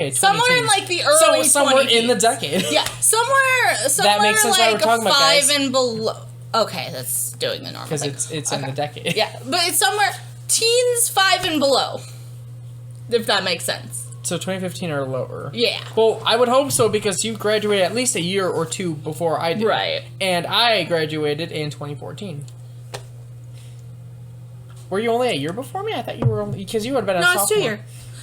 Okay, somewhere in like the early somewhere 20 in the decade. Yeah, somewhere that makes sense like why we're talking about, 5 guys. and below. Okay, that's doing the normal Because thing. it's in the decade. Yeah, but it's somewhere teens 5 and below. If that makes sense. So 2015 or lower. Yeah. Well, I would hope so because you graduated at least a year or two before I did. Right. And I graduated in 2014. Were you only a year before me? I thought you were only... Because you would have been a sophomore. No, it's 2 years.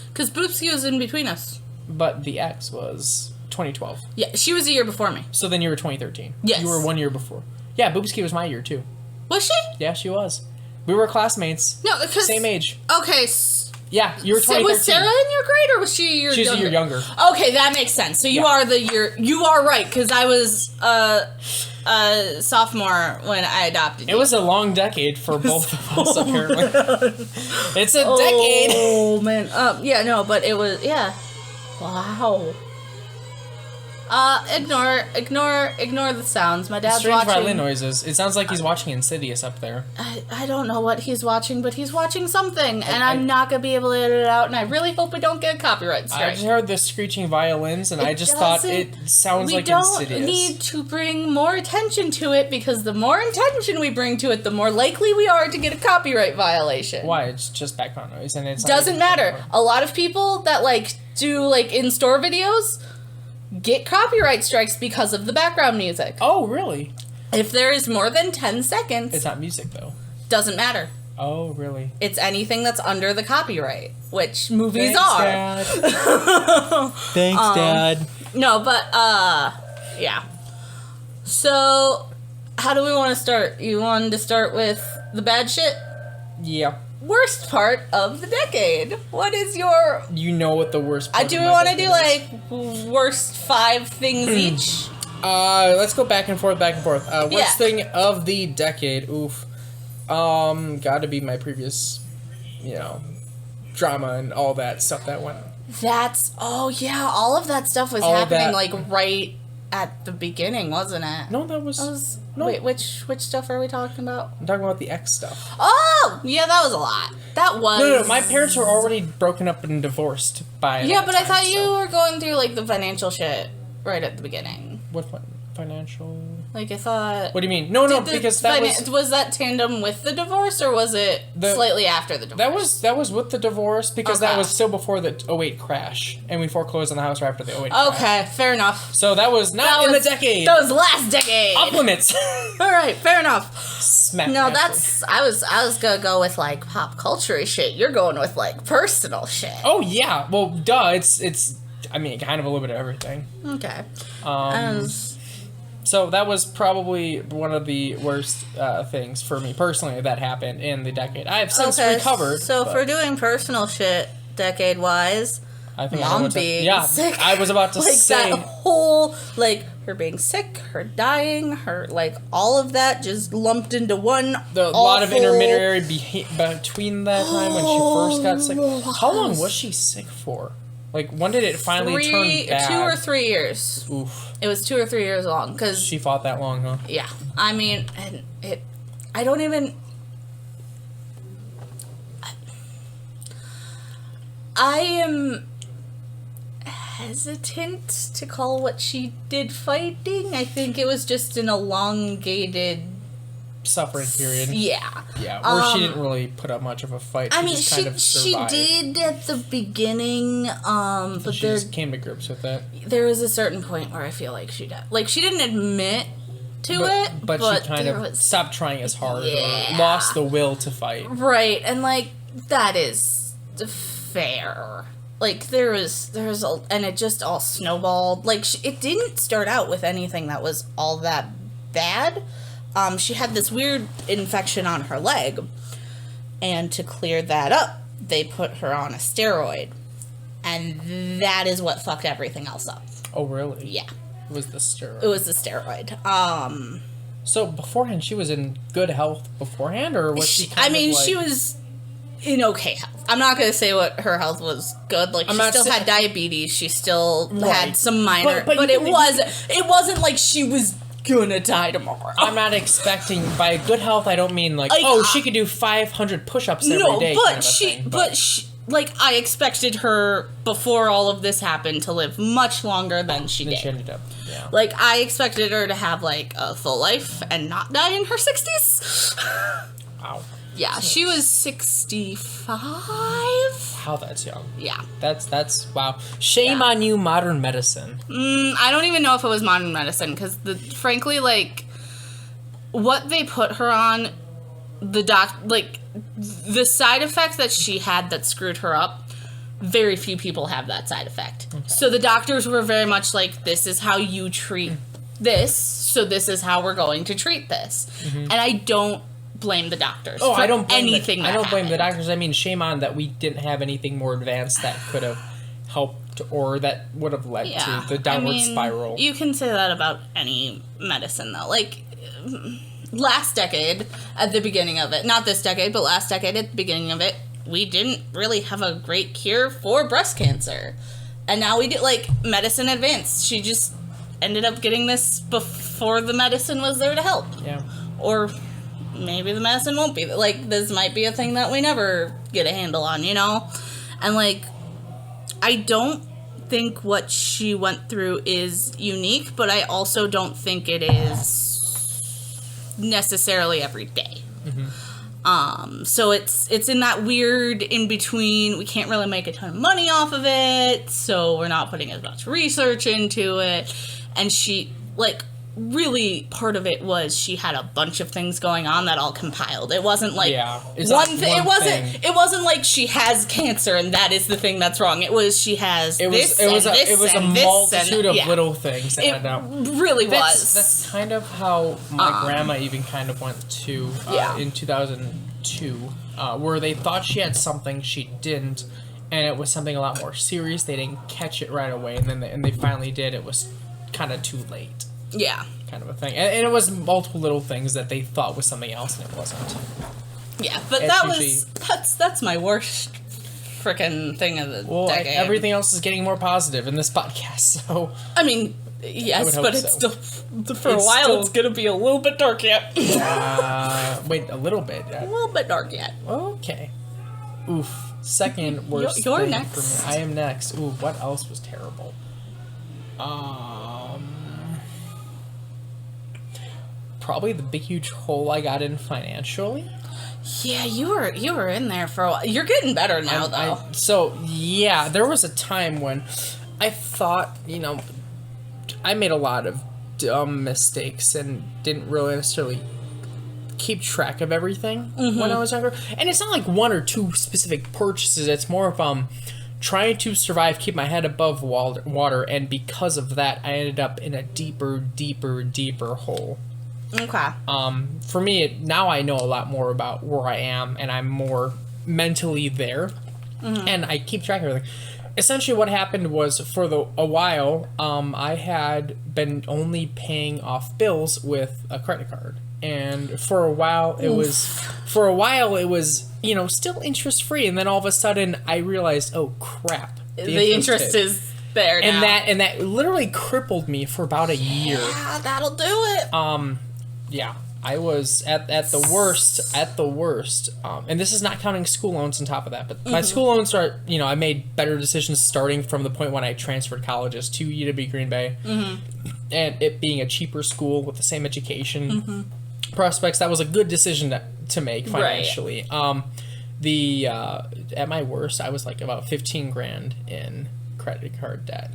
Because Boopski was in between us. But the ex was 2012. Yeah, she was a year before me. So then you were 2013. Yes. You were 1 year before. Yeah, Boopski was my year too. Was she? Yeah, she was. We were classmates. No, because... Same age. Okay, yeah, you were 2013. Was Sarah in your grade, or was she a year younger? She's a year younger. Okay, that makes sense. So you are the year... You are right, because I was a sophomore when I adopted you. It was a long decade for both of us, apparently. It's a decade. Oh, man. Yeah, no, but it was... Yeah. Wow. Ignore the sounds. My dad's Strange watching... violin noises. It sounds like he's watching Insidious up there. I don't know what he's watching, but he's watching something, and I'm not going to be able to edit it out, and I really hope we don't get a copyright strike. I just heard the screeching violins, and I just thought it sounds like Insidious. We don't need to bring more attention to it, because the more attention we bring to it, the more likely we are to get a copyright violation. Why? It's just background noise, and it's... Doesn't matter. A lot of people that, do, in-store videos... get copyright strikes because of the background music. Oh, really? If there is more than 10 seconds... It's not music, though. Doesn't matter. Oh, really? It's anything that's under the copyright, which movies Thanks, are. Dad. Thanks, Dad. No, but, yeah. So, how do we want to start? You wanted to start with the bad shit? Yeah. Worst part of the decade. What is your... You know what the worst part do we want to do, worst 5 things each? Let's go back and forth. Worst thing of the decade. Oof. Gotta be my previous, drama and all that stuff that went. Oh yeah, all of that stuff was happening, right at the beginning, wasn't it? No, that was... No. Wait, which stuff are we talking about? I'm talking about the ex stuff. Oh! Yeah, that was a lot. That was... No, my parents were already broken up and divorced by Yeah, but I thought you were going through, the financial shit right at the beginning. What financial... I thought... What do you mean? No, because that was... Was that tandem with the divorce, or was it slightly after the divorce? That was with the divorce, because that was still before the 2008 crash, and we foreclosed on the house right after the 2008 crash. Okay, fair enough. So that was not in the decade. That was last decade. Off limits. Alright, fair enough. Smack. No, that's... I was gonna go with, pop culture shit. You're going with, personal shit. Oh, yeah. Well, duh. It's kind of a little bit of everything. Okay. So that was probably one of the worst things for me personally that happened in the decade. I have since recovered. So if we're doing personal shit decade-wise, I think Mom being sick. I was about to say that whole her being sick, her dying, her all of that just lumped into one. A lot of intermediary between that time when she first got sick. How long was she sick for? When did it finally turn bad? 2 or 3 years. Oof. It was 2 or 3 years long, because... She fought that long, huh? Yeah. I mean, and I don't even... I am hesitant to call what she did fighting. I think it was just an elongated... suffering period. Yeah. Yeah, where she didn't really put up much of a fight. She just kind of survived. She did at the beginning, but she just came to grips with it. There was a certain point where I feel like she died. She didn't admit to it, but she kind of stopped trying as hard, or lost the will to fight. Right, and that is fair. There was and it just all snowballed. It didn't start out with anything that was all that bad. She had this weird infection on her leg, and to clear that up, they put her on a steroid, and that is what fucked everything else up. Oh, really? Yeah. It was the steroid. It was the steroid. So beforehand, she was in good health beforehand, or was she she was in okay health. I'm not going to say what her health was good. She still had diabetes. She still had some minor... But it wasn't like she was gonna die tomorrow. I'm not expecting... By good health, I don't mean she could do 500 push-ups every day. like, I expected her, before all of this happened, to live much longer than she did. She ended up, yeah. Like, I expected her to have, like, a full life and not die in her 60s. Wow. Yeah, she was 65. How that's young. Yeah. That's wow. Shame on you, modern medicine. I don't even know if it was modern medicine, because, frankly, like, what they put her on, the side effect that she had that screwed her up, very few people have that side effect. Okay. So the doctors were very much like, this is how you treat this, so this is how we're going to treat this. Mm-hmm. And I don't blame the doctors for I don't blame anything I don't blame the happened. doctors. I mean, shame on that we didn't have anything more advanced that could have helped or that would have led to the downward spiral. You can say that about any medicine, though. Like, last decade, at the beginning of it, not this decade, but last decade at the beginning of it, we didn't really have a great cure for breast cancer. And now we do, like, medicine advanced. She just ended up getting this before the medicine was there to help. Yeah. Or maybe the medicine won't be. Like, this might be a thing that we never get a handle on, you know? And, like, I don't think what she went through is unique, but I also don't think it is necessarily every day. Mm-hmm. So it's in that weird in between. We can't really make a ton of money off of it, so we're not putting as much research into it. And she, like, really part of it was she had a bunch of things going on that all compiled. It wasn't like one thing. It wasn't like she has cancer and that is the thing that's wrong. It was she has it was a multitude of little things that ended up. Really was. That's kind of how my grandma even kind of went to in 2002, where they thought she had something she didn't, and it was something a lot more serious. They didn't catch it right away, and then they finally did. It was kind of too late. Yeah. Kind of a thing. And it was multiple little things that they thought was something else and it wasn't. Yeah, but that's my worst frickin' thing of the decade. Everything else is getting more positive in this podcast, so... I mean, yes, but it's still... For a while, it's gonna be a little bit dark yet. Wait, a little bit? A little bit dark yet. Okay. Oof. Second worst You're thing next. for me. I am next. Ooh, what else was terrible? Probably the big huge hole I got in financially. Yeah, you were in there for a while. You're getting better now, though. There was a time when I thought, I made a lot of dumb mistakes and didn't really necessarily keep track of everything when I was younger. And it's not like one or two specific purchases. It's more of trying to survive, keep my head above water, and because of that, I ended up in a deeper hole. Okay. For me, now I know a lot more about where I am, and I'm more mentally there, and I keep track of everything. Essentially, what happened was, for a while, I had been only paying off bills with a credit card, and for a while it was still interest free, and then all of a sudden I realized, oh crap, the interest is there now. and that literally crippled me for about a year. Yeah, that'll do it. Yeah, I was at the worst, and this is not counting school loans on top of that, but my school loans are, I made better decisions starting from the point when I transferred colleges to UW Green Bay, and it being a cheaper school with the same education prospects. That was a good decision to make financially. Right. At my worst, I was like about $15,000 in credit card debt,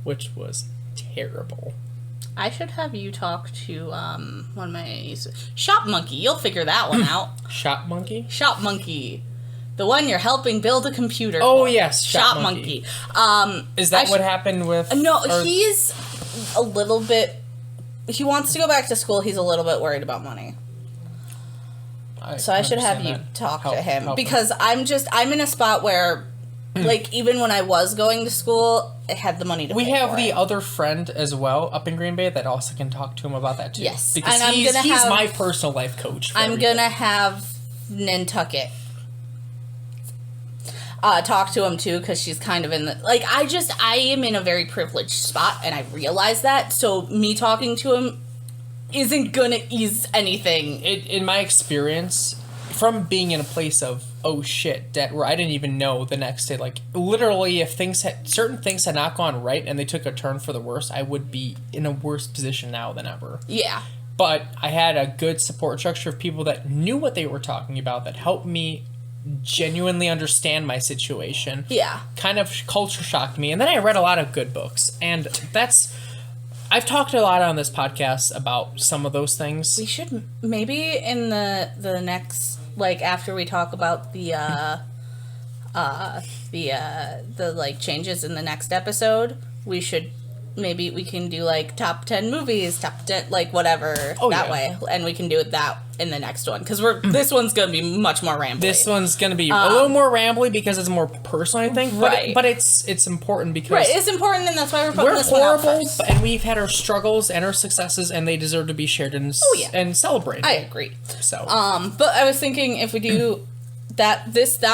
which was terrible. I should have you talk to one of my Shop Monkey. You'll figure that one out. Shop Monkey? Shop Monkey. The one you're helping build a computer Oh, for. yes. Shop Monkey. Is that what happened with... No, he's a little bit... He wants to go back to school. He's a little bit worried about money. So I should have you talk to him. Because I'm in a spot where... Like, even when I was going to school, I had the money to pay for it. We have the other friend as well up in Green Bay that also can talk to him about that, too. Yes. Because he's my personal life coach. I'm going to have Nantucket talk to him, too, because she's kind of in the... Like, I am in a very privileged spot, and I realize that. So me talking to him isn't going to ease anything. In my experience... from being in a place of, oh shit, debt, where I didn't even know the next day, like, literally, if certain things had not gone right and they took a turn for the worse, I would be in a worse position now than ever. Yeah. But I had a good support structure of people that knew what they were talking about, that helped me genuinely understand my situation. Yeah. Kind of culture shocked me. And then I read a lot of good books. And I've talked a lot on this podcast about some of those things. We should maybe in the next, like, after we talk about the like changes in the next episode, we can do like top 10 movies, top 10, like whatever way, and we can do that in the next one because this one's gonna be much more rambly. This one's gonna be a little more rambly because it's more personal, I think. Right. But it's important because right, it's important, and that's why we're putting this one out first. And we've had our struggles and our successes, and they deserve to be shared and celebrated. I agree. So but I was thinking if we do that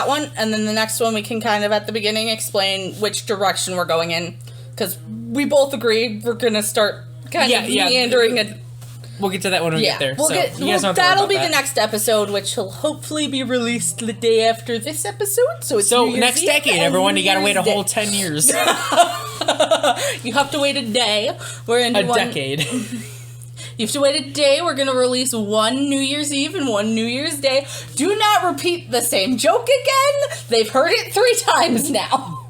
one, and then the next one we can kind of at the beginning explain which direction we're going in. Because we both agree we're going to start kind of meandering. We'll get to that when we get there. That'll be the next episode, which will hopefully be released the day after this episode. So next decade, everyone, you got to wait a whole 10 years. You have to wait a day. Decade. You have to wait a day. We're going to release one New Year's Eve and one New Year's Day. Do not repeat the same joke again. They've heard it 3 times now.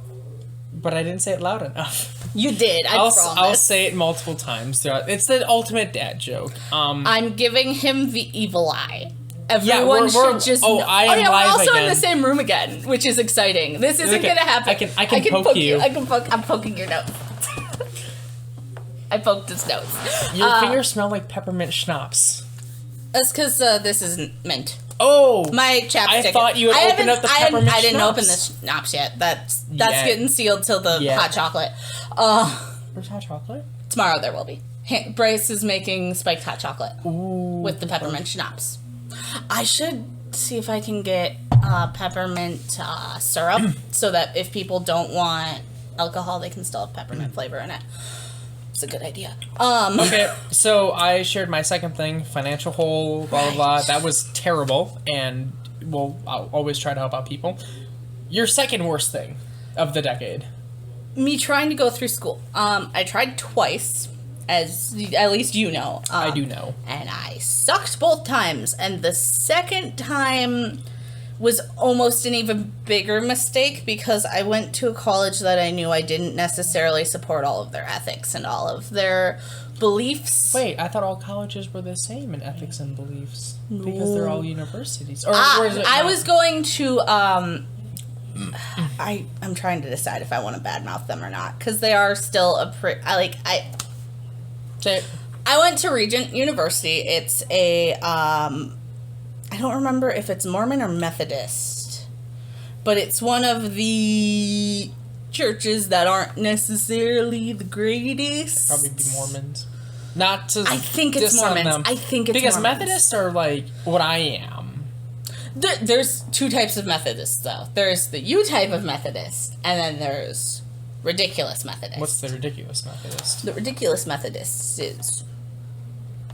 But I didn't say it loud enough. You did, I promise. I'll say it multiple times throughout. It's the ultimate dad joke. I'm giving him the evil eye. Everyone should just know. We're also again. in the same room again, which is exciting. This isn't going to happen. I can poke you. I'm poking your nose. I poked his nose. Your fingers smell like peppermint schnapps. That's because this isn't mint. Oh, my chapstick. I thought you had opened up the peppermint schnapps. I didn't open the schnapps yet. That's getting sealed till the hot chocolate. Where's hot chocolate? Tomorrow there will be. Bryce is making spiked hot chocolate with the peppermint schnapps. I should see if I can get peppermint syrup so that if people don't want alcohol, they can still have peppermint flavor in it. It's a good idea. Okay, so I shared my second thing, financial hole, blah, blah, blah. That was terrible, and I'll always try to help out people. Your second worst thing of the decade. Me trying to go through school. I tried twice, as at least you know. I do know. And I sucked both times, and the second time was almost an even bigger mistake because I went to a college that I knew I didn't necessarily support all of their ethics and all of their beliefs. Wait, I thought all colleges were the same in ethics and beliefs because they're all universities. Or I was going to I'm trying to decide if I want to badmouth them or not because they are still I went to Regent University. It's a I don't remember if it's Mormon or Methodist, but it's one of the churches that aren't necessarily the greatest. Probably be Mormons. Not to. I think it's Mormons. Because Methodists are like what I am. There's 2 types of Methodists, though. There's the U type of Methodist, and then there's ridiculous Methodist. What's the ridiculous Methodist? The ridiculous Methodist is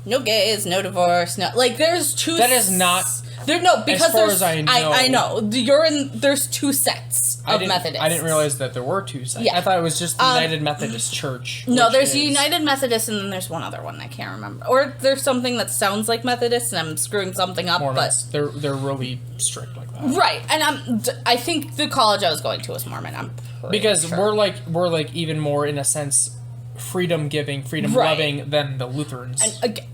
no gays, no divorce, no there's 2. That is not. There no because as far there's as I know. I know there's 2 sets of Methodists. I didn't realize that there were 2 sets. Yeah. I thought it was just the United Methodist Church. No, there's United Methodist and then there's one other one I can't remember. Or there's something that sounds like Methodist and I'm screwing something up. Mormons, but they're really strict like that. Right, and I think the college I was going to was Mormon. Because sure. we're like even more in a sense freedom giving, freedom loving than the Lutherans. And again,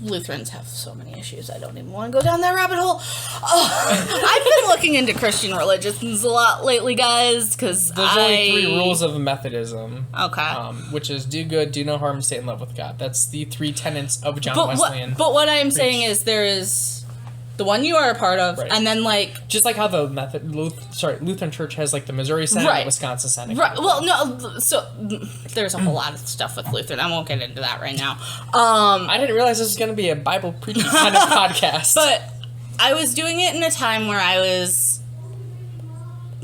Lutherans have so many issues. I don't even want to go down that rabbit hole. I've been looking into Christian religions a lot lately, guys, because there's only 3 rules of Methodism. Okay. Which is do good, do no harm, stay in love with God. That's the 3 tenets of John Wesleyan. But what I'm saying is there is the one you are a part of, and then just like how the Lutheran Church has like the Missouri Synod, and the Wisconsin Synod. Right. Well, no. So there's a whole lot of stuff with Lutheran. I won't get into that right now. I didn't realize this was going to be a Bible preaching kind of podcast. But I was doing it in a time where I was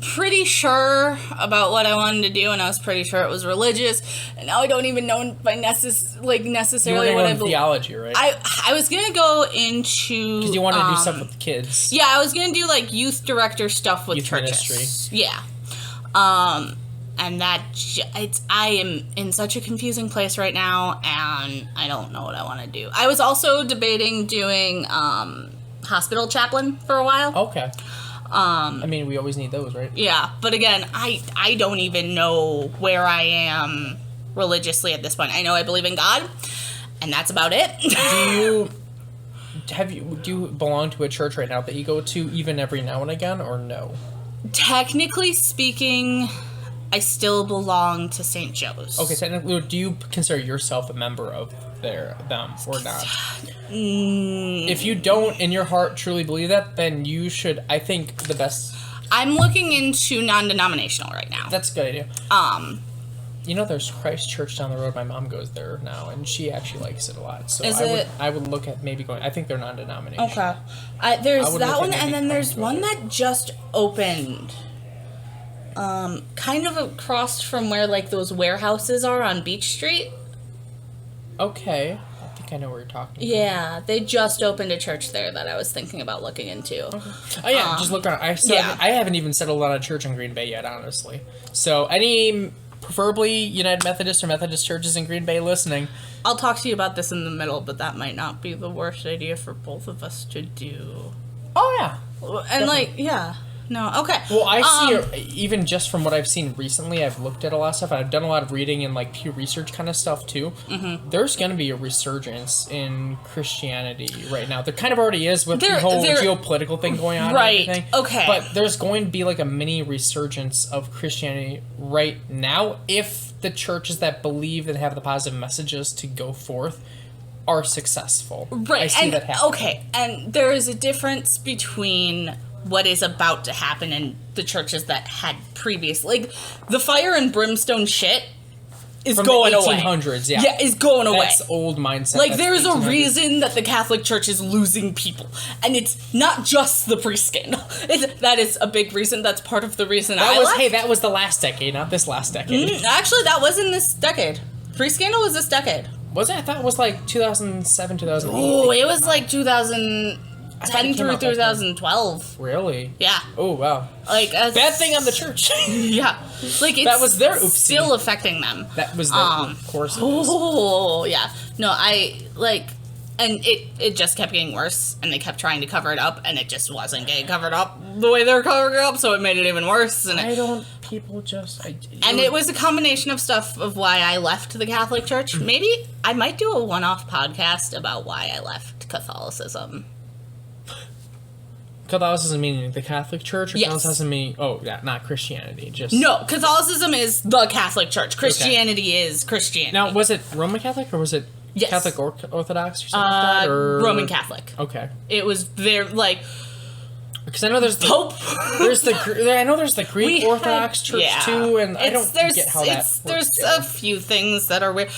pretty sure about what I wanted to do, and I was pretty sure it was religious. And now I don't even know if I necessarily what I believe. Theology, right? I was gonna go into because you wanted to do stuff with kids. Yeah, I was gonna do like youth director stuff with youth churches. Ministry. Yeah. And I am in such a confusing place right now, and I don't know what I want to do. I was also debating doing hospital chaplain for a while. Okay. I mean, we always need those, right? Yeah, but again, I don't even know where I am religiously at this point. I know I believe in God, and that's about it. Do you belong to a church right now that you go to even every now and again, or no? Technically speaking, I still belong to St. Joe's. Okay, technically, do you consider yourself a member of them or not? If you don't, in your heart, truly believe that, then you should. I think the best. I'm looking into non-denominational right now. That's a good idea. You know, there's Christ Church down the road. My mom goes there now, and she actually likes it a lot. So I would look at maybe going. I think they're non-denominational. Okay. There's that one, and then there's one that just opened. Kind of across from where like those warehouses are on Beach Street. Okay. I think I know where you're talking about. Yeah, they just opened a church there that I was thinking about looking into. Okay. Oh yeah, just look around. I haven't even settled on a church in Green Bay yet, honestly. So any preferably United Methodist or Methodist churches in Green Bay listening. I'll talk to you about this in the middle, but that might not be the worst idea for both of us to do. Oh yeah. And like, yeah. No, okay. Well, I see, even just from what I've seen recently, I've looked at a lot of stuff. I've done a lot of reading and, like, Pew Research kind of stuff, too. Mm-hmm. There's going to be a resurgence in Christianity right now. There kind of already is with the whole geopolitical thing going on. Right, and everything. Okay. But there's going to be, like, a mini resurgence of Christianity right now if the churches that believe and have the positive messages to go forth are successful. Right. I see that happening. Okay, and there is a difference between what is about to happen in the churches that had previous, like the fire and brimstone shit is from going the away. 1800s, yeah. Yeah, is going away. That's old mindset. Like there is a reason that the Catholic Church is losing people, and it's not just the priest scandal. That is a big reason. That's part of the reason that was the last decade, not this last decade. Actually, that was in this decade. Priest scandal was this decade. Was it? I thought it was like 2007, 2008. Oh, it was like 2010 through 2012. Really? Yeah. Oh, wow. Like bad thing on the church. Yeah. Like it's that was their oopsie. Still affecting them. That was their of course it is. Oh, yeah. No, and it just kept getting worse, and they kept trying to cover it up, and it just wasn't getting covered up the way they're covering it up, so it made it even worse. And it was a combination of stuff of why I left the Catholic Church. Maybe I might do a one-off podcast about why I left Catholicism. Catholicism meaning the Catholic Church, or yes. Catholicism meaning not Christianity? No, Catholicism is the Catholic Church. Christianity is Christianity. Now, was it Roman Catholic or was it Catholic Orthodox or something like that? Or Roman Catholic. Okay. It was like. Because I know there's the Pope. I know there's the Greek Orthodox Church too, and I don't get how that works. There's a few things that are weird.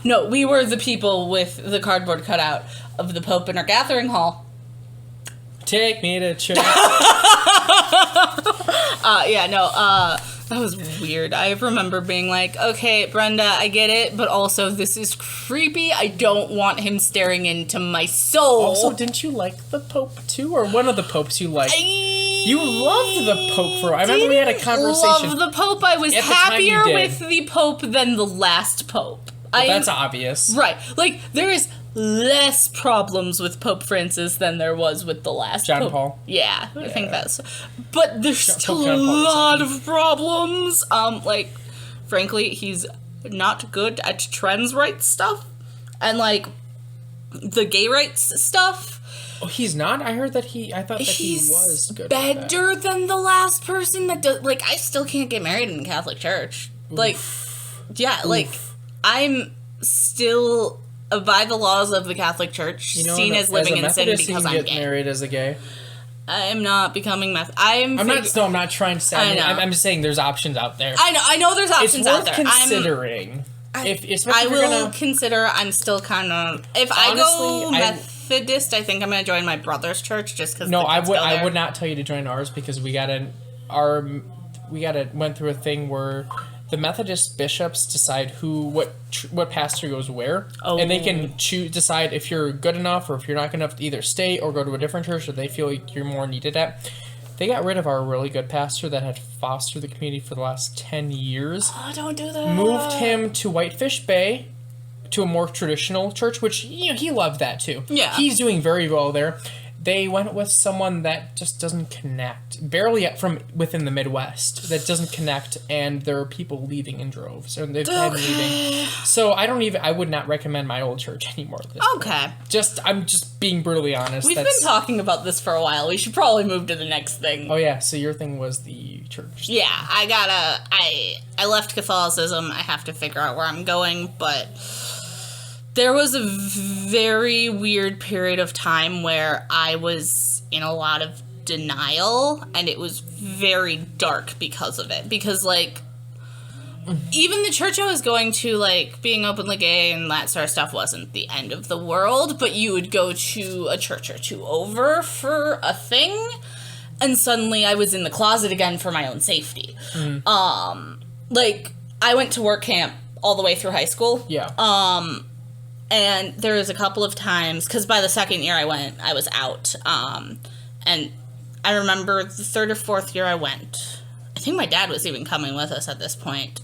No, we were the people with the cardboard cutout of the Pope in our gathering hall. Take me to church. That was weird. I remember being like, okay, Brenda, I get it, but also this is creepy. I don't want him staring into my soul. Also, didn't you like the Pope too? Or one of the popes you liked? You loved the Pope I remember we had a conversation. Love the Pope. I was happier with the Pope than the last Pope. Well, that's obvious. Right. Like, there is less problems with Pope Francis than there was with the last John Pope. Paul. Yeah, I think that's. But there's still a lot of problems. Frankly, he's not good at trans rights stuff, and like the gay rights stuff. Oh, he's not? I heard that I thought that he was good. Better than the last person that does. Like, I still can't get married in the Catholic Church. Oof. Like, yeah, like I'm still. By the laws of the Catholic Church, seen as living in sin because I'm gay. Married as a gay. I am not becoming I'm not trying to say. I'm just saying there's options out there. I know there's options out there. It's worth considering. I will consider. I'm still kind of. If I go Methodist, I think I'm going to join my brother's church just because. No, I would not tell you to join ours because we got our went through a thing where the Methodist bishops decide what pastor goes where, and they can decide if you're good enough or if you're not good enough to either stay or go to a different church that they feel like you're more needed at. They got rid of our really good pastor that had fostered the community for the last 10 years. Oh, don't do that. Moved him to Whitefish Bay, to a more traditional church, which, he loved that too. Yeah. He's doing very well there. They went with someone that just doesn't connect, barely from within the Midwest, that doesn't connect, and there are people leaving in droves, and they've been leaving. So I would not recommend my old church anymore at this point. I'm just being brutally honest. We've been talking about this for a while. We should probably move to the next thing. Oh yeah, so your thing was the church. Yeah, I left Catholicism. I have to figure out where I'm going, but there was a very weird period of time where I was in a lot of denial, and it was very dark because of it. Because, like, even the church I was going to, like, being openly gay and that sort of stuff wasn't the end of the world, but you would go to a church or two over for a thing, and suddenly I was in the closet again for my own safety. Like, I went to work camp all the way through high school. Yeah. And there was a couple of times, because by the second year I went, I was out. And I remember the third or fourth year I went, I think my dad was even coming with us at this point.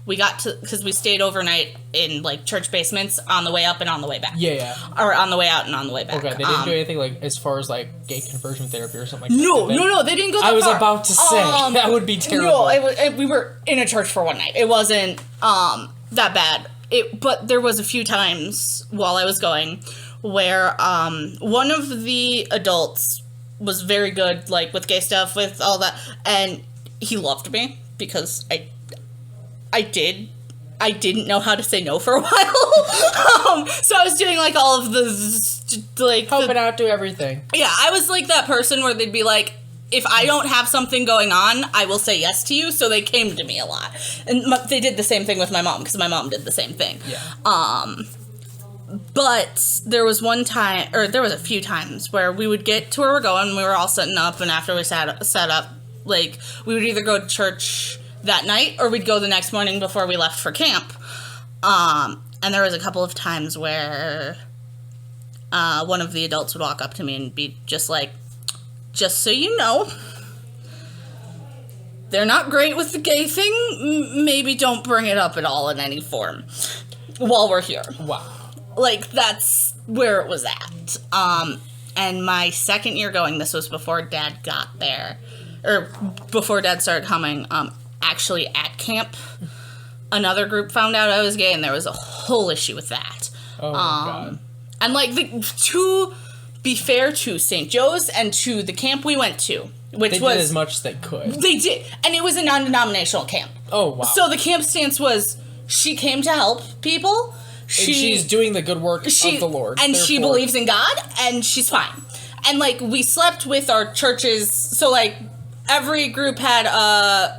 We got to, because we stayed overnight in, like, church basements on the way up and on the way back. Yeah. Or on the way out and on the way back. Okay, they didn't do anything, like, as far as, like, gay conversion therapy or something like that? No, they didn't go that far. I was about to say, that would be terrible. No, we were in a church for one night. It wasn't that bad. But there was a few times while I was going where one of the adults was very good, like, with gay stuff, with all that, and he loved me because I didn't know how to say no for a while. So I was doing, like, all of the, like... Helping out, do everything. Yeah, I was, like, that person where they'd be like, if I don't have something going on, I will say yes to you, so they came to me a lot. And they did the same thing with my mom, because my mom did the same thing. Yeah. But there was a few times where we would get to where we're going, we were all setting up, and after we set up, like, we would either go to church that night, or we'd go the next morning before we left for camp. And there was a couple of times where one of the adults would walk up to me and be just like, just so you know, they're not great with the gay thing. Maybe don't bring it up at all in any form while we're here. Wow. Like, that's where it was at. And my second year going, this was before Dad got there, or before Dad started coming, actually at camp, another group found out I was gay, and there was a whole issue with that. Oh, my God. And, like, to be fair to St. Joe's and to the camp we went to, which they did as much as they could. They did. And it was a non-denominational camp. Oh, wow. So the camp stance was, she came to help people. She's doing the good work of the Lord. And she believes in God, and she's fine. And, like, we slept with our churches, so, like, every group had,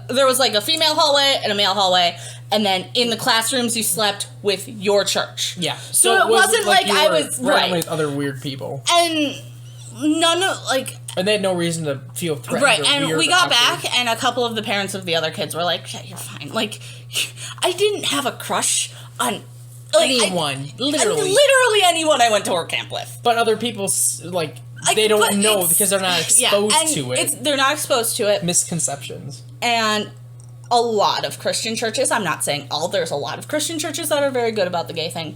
there was, like, a female hallway and a male hallway, and then in the classrooms you slept with your church. Yeah. So it wasn't like I was, right, with other weird people. And none of, like... And they had no reason to feel threatened. Right, or and weird we got or back, and a couple of the parents of the other kids were like, yeah, you're fine. Like, I didn't have a crush on... Like, anyone. Literally anyone I went to work camp with. But other people, like, they don't know because they're not exposed to it. They're not exposed to it. Misconceptions. And a lot of Christian churches, I'm not saying all, there's a lot of Christian churches that are very good about the gay thing,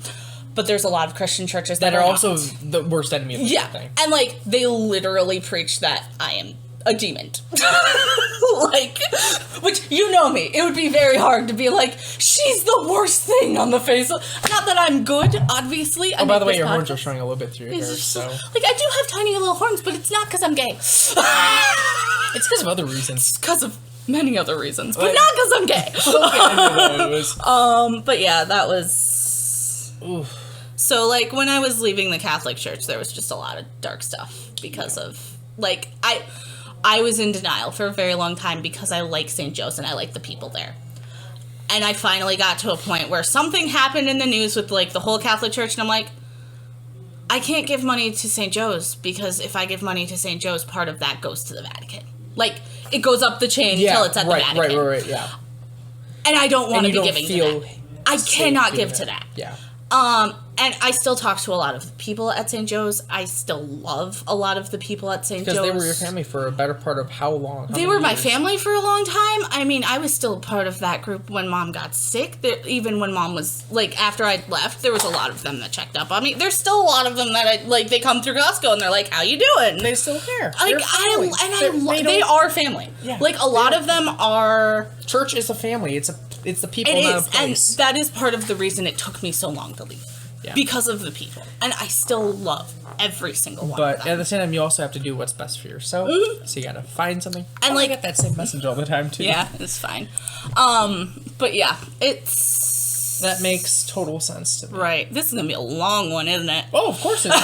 but there's a lot of Christian churches that are also the worst enemy of the gay thing. And, like, they literally preach that I am a demon. Like, which, you know me, it would be very hard to be like, she's the worst thing on the face of... Not that I'm good, obviously. Oh, by the way, your horns are showing a little bit through your hair, so... Like, I do have tiny little horns, but it's not because I'm gay. It's because of other reasons. It's because of many other reasons, but not because I'm gay. But yeah, that was... Oof. So, like, when I was leaving the Catholic Church, there was just a lot of dark stuff because of, like, I was in denial for a very long time because I like St. Joe's and I like the people there. And I finally got to a point where something happened in the news with, like, the whole Catholic Church, and I'm like, I can't give money to St. Joe's because if I give money to St. Joe's, part of that goes to the Vatican. Like, it goes up the chain until it's at the Vatican. Right, yeah. And I don't want to be giving to that. I cannot give to that. Yeah. And I still talk to a lot of the people at St. Joe's. I still love a lot of the people at St. Joe's. Because they were your family for a better part of how long? They were my family for a long time. I mean, I was still part of that group when Mom got sick. Even when Mom was, like, after I'd left, there was a lot of them that checked up on me. There's still a lot of them that, they come through Costco and they're like, how you doing? They still care. Like, they are family. Yeah, like, a lot of them are... Church is a family. It's the people, not a place. And that is part of the reason it took me so long to leave. Yeah. Because of the people. And I still love every single one of them. But at the same time, you also have to do what's best for yourself. Mm-hmm. So you gotta find something. And I get that same message all the time, too. Yeah, it's fine. But yeah, that makes total sense to me. Right. This is going to be a long one, isn't it? Oh, of course it is.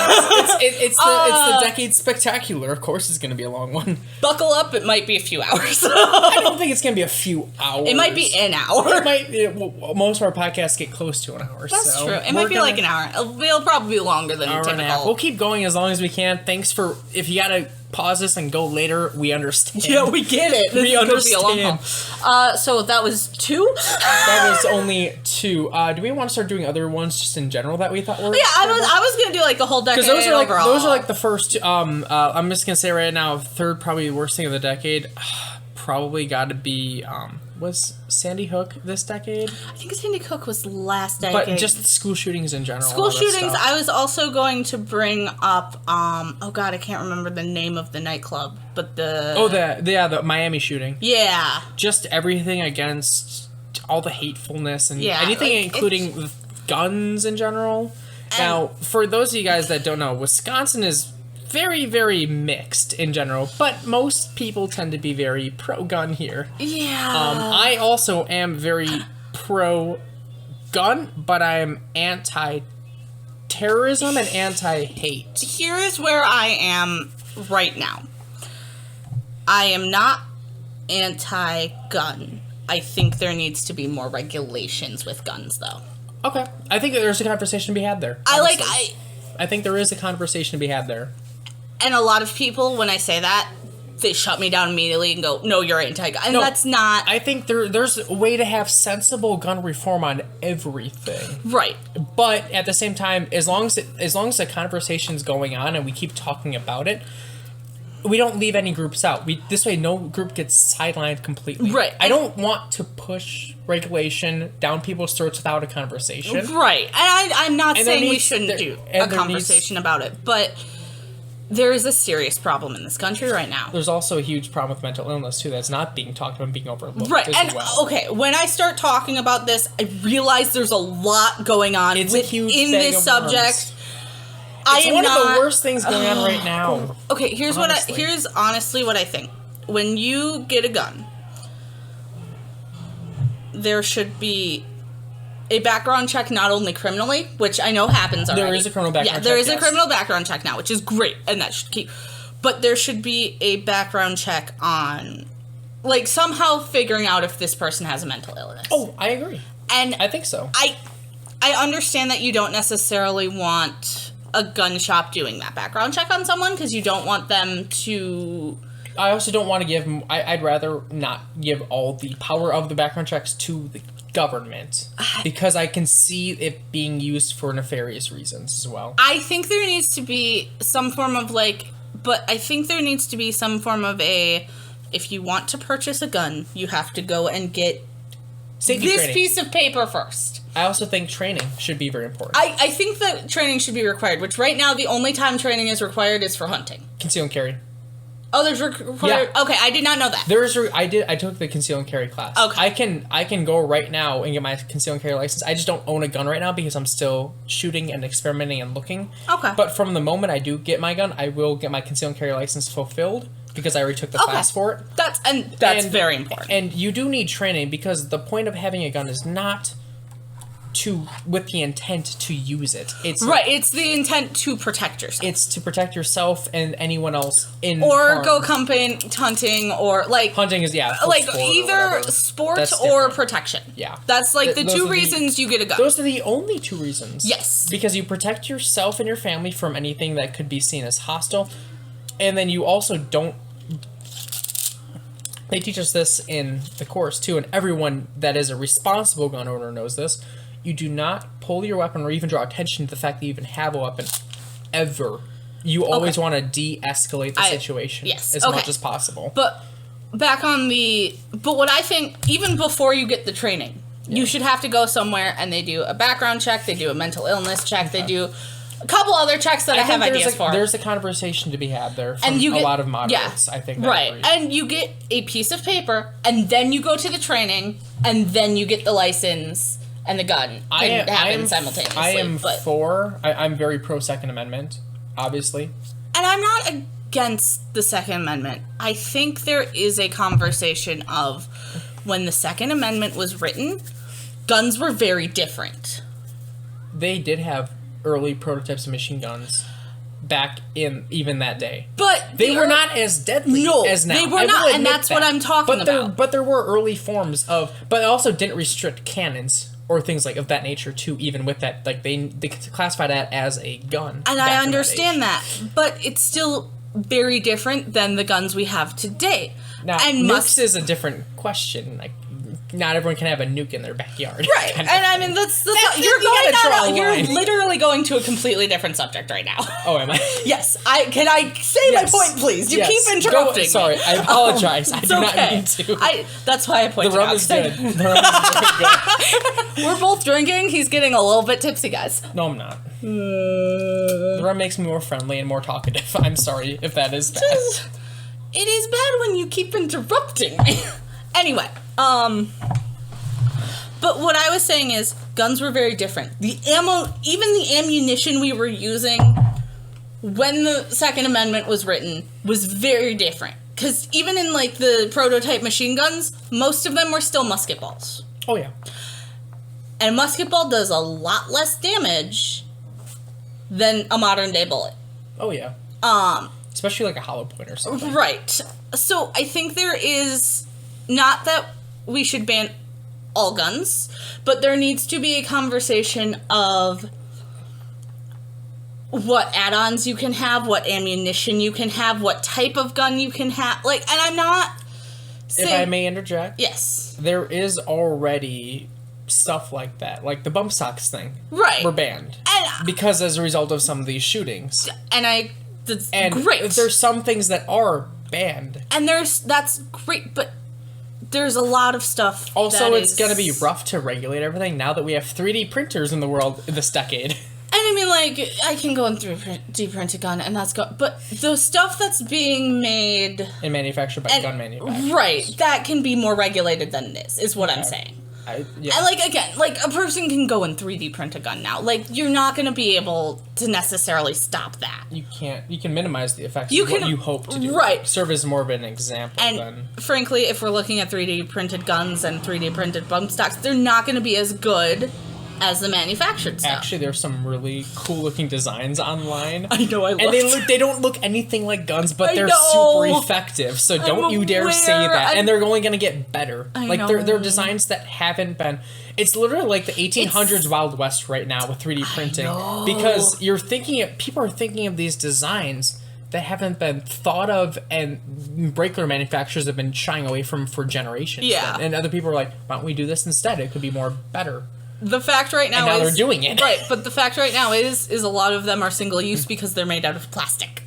It's the Decade Spectacular. Of course it's going to be a long one. Buckle up. It might be a few hours. I don't think it's going to be a few hours. It might be an hour. Most of our podcasts get close to an hour. That's true. It might be like an hour. It'll probably be longer than typical. We'll keep going as long as we can. Thanks for... If you got to pause this and go later, we understand. Yeah, we get it. We understand. Be a long haul. So that was 2? That was only 2. Do we want to start doing other ones just in general that we thought were... Yeah, I was going to do like the whole decade overall. Those are like the first... I'm just going to say right now, third probably worst thing of the decade. Probably got to be... was Sandy Hook this decade? I think Sandy Hook was last decade. But just school shootings in general. School shootings, I was also going to bring up, oh god, I can't remember the name of the nightclub, but the Miami shooting. Yeah. Just everything against all the hatefulness and anything like, including guns in general. Now, for those of you guys that don't know, Wisconsin is very, very mixed in general, but most people tend to be very pro-gun here. Yeah. I also am very pro-gun, but I'm anti-terrorism and anti-hate. Here is where I am right now. I am not anti-gun. I think there needs to be more regulations with guns, though. Okay. I think that there's a conversation to be had there. I think there is a conversation to be had there. And a lot of people, when I say that, they shut me down immediately and go, no, you're anti-gun. And that's not... I think there's a way to have sensible gun reform on everything. Right. But at the same time, as long as the conversation's going on and we keep talking about it, we don't leave any groups out. This way, no group gets sidelined completely. Right. I don't want to push regulation down people's throats without a conversation. Right. And I'm not saying we shouldn't do a conversation about it, but... There is a serious problem in this country right now. There's also a huge problem with mental illness, too, that's not being talked about and being overlooked right. as well. Okay, when I start talking about this, I realize there's a lot going on in this subject. It's one of the worst things going on right now. Okay, here's honestly what I think. When you get a gun, there should be a background check, not only criminally, which I know happens already. There is a criminal background check. Yeah, there is a criminal background check now, which is great, and that should keep. But there should be a background check on, like, somehow figuring out if this person has a mental illness. Oh, I agree. And I think so. I understand that you don't necessarily want a gun shop doing that background check on someone because you don't want them to... I also don't want to give... I'd rather not give all the power of the background checks to the government because I can see it being used for nefarious reasons as well. I think there needs to be some form of if you want to purchase a gun, you have to go and get safety training. Piece of paper first. I also think training should be very important. I think that training should be required, which right now the only time training is required is for hunting. Conceal and carry. Oh, there's required. Yeah. Okay, I did not know that. I took the conceal and carry class. Okay. I can go right now and get my conceal and carry license. I just don't own a gun right now because I'm still shooting and experimenting and looking. Okay. But from the moment I do get my gun, I will get my conceal and carry license fulfilled because I already took the class for it. That's very important. And you do need training because the point of having a gun is not with the intent to use it. It's the intent to protect yourself. It's to protect yourself and anyone else go camping, hunting, or hunting is either sport or protection. Yeah, that's like the two reasons you get a gun. Those are the only two reasons. Yes, because you protect yourself and your family from anything that could be seen as hostile, and then you also don't. they teach us this in the course too, and everyone that is a responsible gun owner knows this. You do not pull your weapon or even draw attention to the fact that you even have a weapon, ever. You always want to de-escalate the situation as much as possible. But back on but what I think, even before you get the training, you should have to go somewhere and they do a background check, they do a mental illness check, they do a couple other checks that I have ideas for. There's a conversation to be had there from a lot of moderates, I think. Right. And you get a piece of paper, and then you go to the training, and then you get the license and the gun. Happen simultaneously. I'm very pro Second Amendment, obviously. And I'm not against the Second Amendment. I think there is a conversation of when the Second Amendment was written, guns were very different. They did have early prototypes of machine guns back in even that day. But they were not as deadly as now. They were not, and that's what I'm talking about. But there were early forms of, but it also didn't restrict cannons or things like of that nature too, even with that, like they classify that as a gun. And I understand that, but it's still very different than the guns we have today. Now, nukes is a different question. Like, not everyone can have a nuke in their backyard. Right. And I mean, you're literally going to a completely different subject right now. Oh, am I? Yes. Can I say my point, please? You keep interrupting. Sorry, I apologize. I do not mean to. That's why I pointed out. The rum is good. The rum is very good. We're both drinking. He's getting a little bit tipsy, guys. No, I'm not. The rum makes me more friendly and more talkative. I'm sorry if that is bad. It is bad when you keep interrupting me. Anyway, but what I was saying is guns were very different. The ammunition we were using when the Second Amendment was written was very different. Because even in, like, the prototype machine guns, most of them were still musket balls. Oh, yeah. And a musket ball does a lot less damage than a modern-day bullet. Oh, yeah. Especially, like, a hollow point or something. Right. So, I think there is... Not that we should ban all guns, but there needs to be a conversation of what add-ons you can have, what ammunition you can have, what type of gun you can have. Like, and I'm not saying... If I may interject? Yes. There is already stuff like that. Like the bump stocks thing. Right. Were banned. And because as a result of some of these shootings. And that's and great. There's some things that are banned. And that's great, but there's a lot of stuff. Also, it's going to be rough to regulate everything now that we have 3D printers in the world this decade. And I mean, like, I can go in 3D print a gun, and that's but the stuff that's being made and manufactured by gun manufacturers, right? That can be more regulated than it is what I'm saying. And, like, again, like, a person can go and 3D print a gun now. Like, you're not going to be able to necessarily stop that. You can't. You can minimize the effects of what you hope to do. Right. Serve as more of an example. And, frankly, if we're looking at 3D printed guns and 3D printed bump stocks, they're not going to be as good as the manufactured stuff. Actually, there's some really cool-looking designs online. I know, I love and they don't look anything like guns, but they're super effective, so don't you dare say that. And they're only going to get better. They're designs that haven't been... It's literally like the 1800s Wild West right now with 3D printing. Because people are thinking of these designs that haven't been thought of and breaker manufacturers have been shying away from for generations. Yeah. And other people are like, why don't we do this instead? It could be better. The fact right now they're doing it. Right, but the fact right now is a lot of them are single use because they're made out of plastic.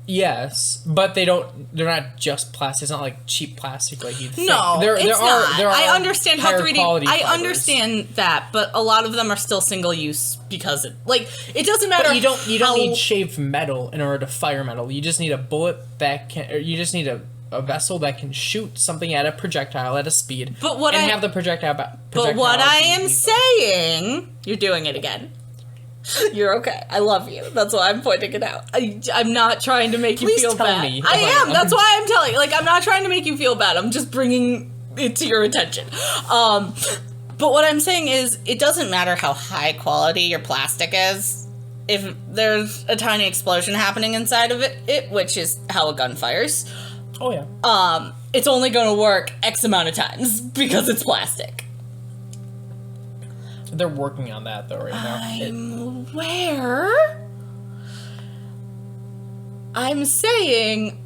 Yes, but they're not just plastic. It's not like cheap plastic like you'd think. No, there not. I understand how 3D I understand that, but a lot of them are still single use because it doesn't matter. But you don't need shaved metal in order to fire metal. You just need a bullet that can. Or you just need a vessel that can shoot something at a projectile at a speed. But have the projectile. But what I am saying, you're doing it again. You're okay. I love you. That's why I'm pointing it out. I'm not trying to make you feel bad. Me I am. That's why I'm telling you. Like, I'm not trying to make you feel bad. I'm just bringing it to your attention. But what I'm saying is, it doesn't matter how high quality your plastic is. If there's a tiny explosion happening inside of it, which is how a gun fires. Oh, yeah. It's only going to work X amount of times because it's plastic. They're working on that, though, right now. I'm aware. I'm saying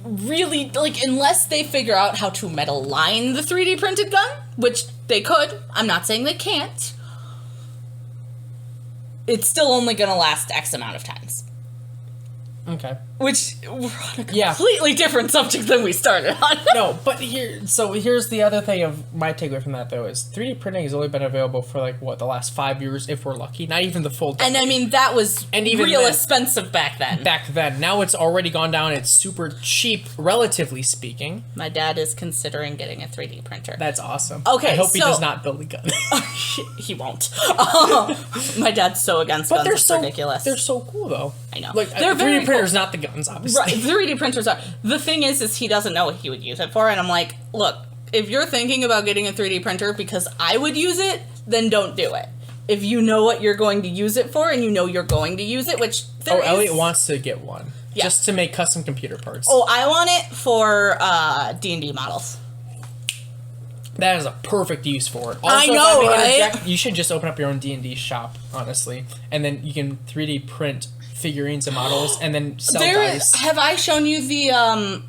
really, like, unless they figure out how to metal line the 3D printed gun, which they could, I'm not saying they can't, it's still only going to last X amount of times. Okay. Which, we're on a completely different subject than we started on. No, but here's the other thing of my takeaway from that, though, is 3D printing has only been available for, like, what, the last 5 years, if we're lucky. Not even the full decade. And, I mean, that was even real then, expensive back then. Back then. Now it's already gone down. It's super cheap, relatively speaking. My dad is considering getting a 3D printer. That's awesome. Okay, I hope he does not build a gun. He won't. My dad's so against guns, it's ridiculous. They're so cool, though. I know. Like, they're 3D printers, not the guns, obviously. Right, 3D printers are. The thing is he doesn't know what he would use it for, and I'm like, look, if you're thinking about getting a 3D printer because I would use it, then don't do it. If you know what you're going to use it for, and you know you're going to use it, which Elliot wants to get one. Yeah. Just to make custom computer parts. Oh, I want it for D&D models. That is a perfect use for it. Also, I know, right? You should just open up your own D&D shop, honestly, and then you can 3D print figurines and models, and then sell dice. Have I shown you the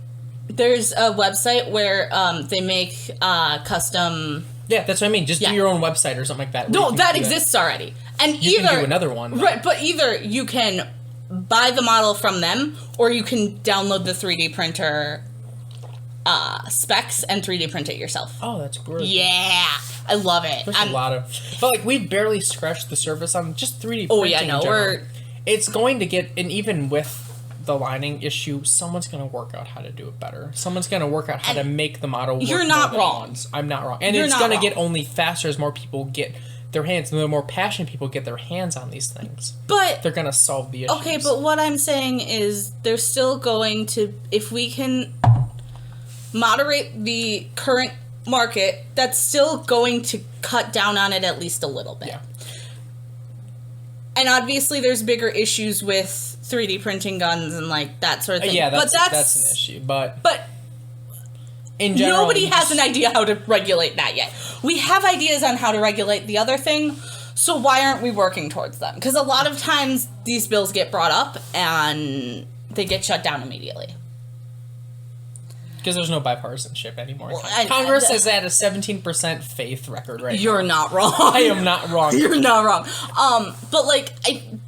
there's a website where they make custom. Yeah, that's what I mean. Just do your own website or something like that. No, that exists already. And you can do another one. Right, but either you can buy the model from them, or you can download the 3D printer specs and 3D print it yourself. Oh, that's great. Yeah, I love it. There's a lot of, but like we've barely scratched the surface on just 3D printing. Oh yeah, no, it's going to get, and even with the lining issue, someone's going to work out how to do it better. Someone's going to work out how to make the model work. You're not wrong. I'm not wrong. And it's going to get only faster as more people get their hands, and the more passionate people get their hands on these things. But they're going to solve the issues. Okay, but what I'm saying is they're still going to, if we can moderate the current market, that's still going to cut down on it at least a little bit. Yeah. And obviously there's bigger issues with 3D printing guns and like that sort of thing. Yeah, that's an issue. But in general, nobody has an idea how to regulate that yet. We have ideas on how to regulate the other thing, so why aren't we working towards them? Because a lot of times these bills get brought up and they get shut down immediately. Because there's no bipartisanship anymore. Well, Congress is at a 17% faith record right now. You're not wrong. I am not wrong. You're not wrong. But like,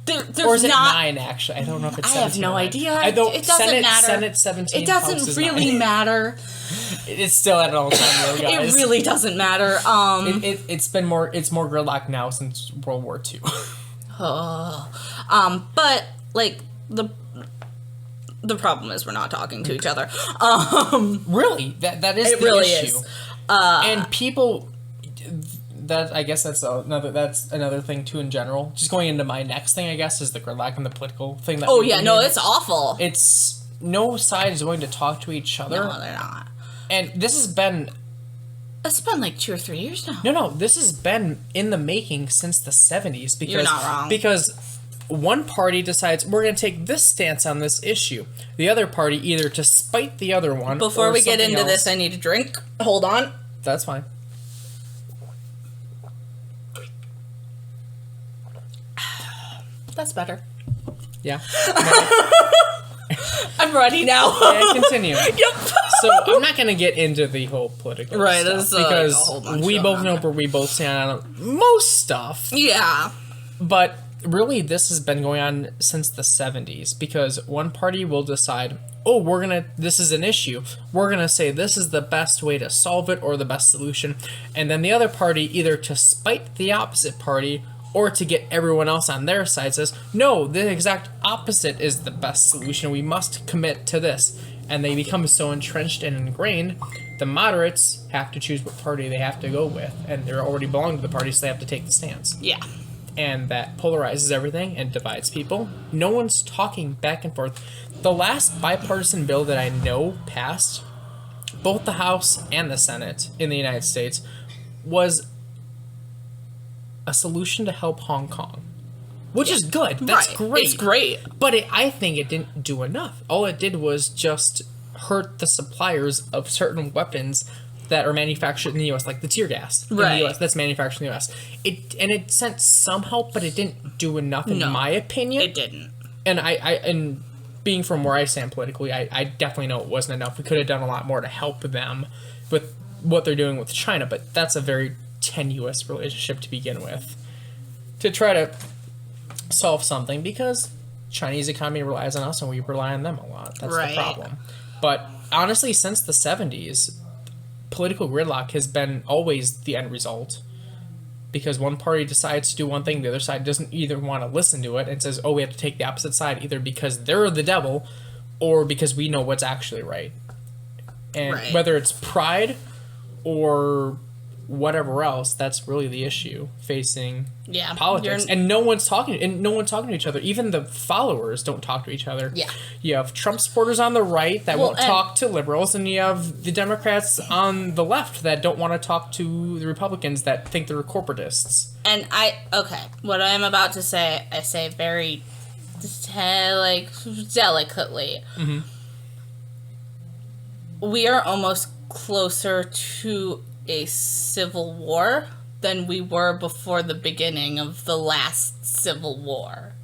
there's or is it not 9 actually? I don't know if it's 17. I have no idea. It doesn't matter. Senate 17. It doesn't really matter. It's still at an all-time low, guys. It really doesn't matter. It's more gridlock now since World War II. But like the problem is we're not talking to each other. Really, that is it the really issue. Is. And people, that I guess that's another thing too in general. Just going into my next thing, I guess, is the gridlock and the political thing. That it's awful. It's no side is going to talk to each other. No, they're not. And this has been. It's been like 2 or 3 years now. No, this has been in the making since the 70s. Because, you're not wrong. Because one party decides we're going to take this stance on this issue. The other party either to spite the other one. Before we get into this, I need a drink. Hold on. That's fine. That's better. Yeah. I'm ready now. Yeah, continue. Yep. So I'm not going to get into the whole political stuff because we both know where we both stand on most stuff. Yeah. But really, this has been going on since the 70s because one party will decide, this is an issue. We're going to say this is the best way to solve it or the best solution. And then the other party, either to spite the opposite party or to get everyone else on their side, says, no, the exact opposite is the best solution. We must commit to this. And they become so entrenched and ingrained, the moderates have to choose what party they have to go with. And they already belong to the party, so they have to take the stance. Yeah. And that polarizes everything and divides people. No one's talking back and forth. The last bipartisan bill that I know passed, both the House and the Senate in the United States, was a solution to help Hong Kong. Which is good. That's great. It's great. But I think it didn't do enough. All it did was just hurt the suppliers of certain weapons that are manufactured in the U.S., like the tear gas in the U.S. that's manufactured in the U.S. It sent some help, but it didn't do enough, in my opinion. It didn't. And being from where I stand politically, I definitely know it wasn't enough. We could have done a lot more to help them with what they're doing with China, but that's a very tenuous relationship to begin with. To try to solve something, because Chinese economy relies on us and we rely on them a lot. That's the problem. But honestly, since the 70s, political gridlock has been always the end result. Because one party decides to do one thing, the other side doesn't either want to listen to it and says, oh, we have to take the opposite side, either because they're the devil or because we know what's actually right. And whether it's pride or whatever else, that's really the issue facing politics. And no one's talking to each other. Even the followers don't talk to each other. Yeah. You have Trump supporters on the right that won't talk to liberals, and you have the Democrats on the left that don't want to talk to the Republicans that think they're corporatists. And what I'm about to say, I say very delicately. Mm-hmm. We are almost closer to a civil war than we were before the beginning of the last civil war.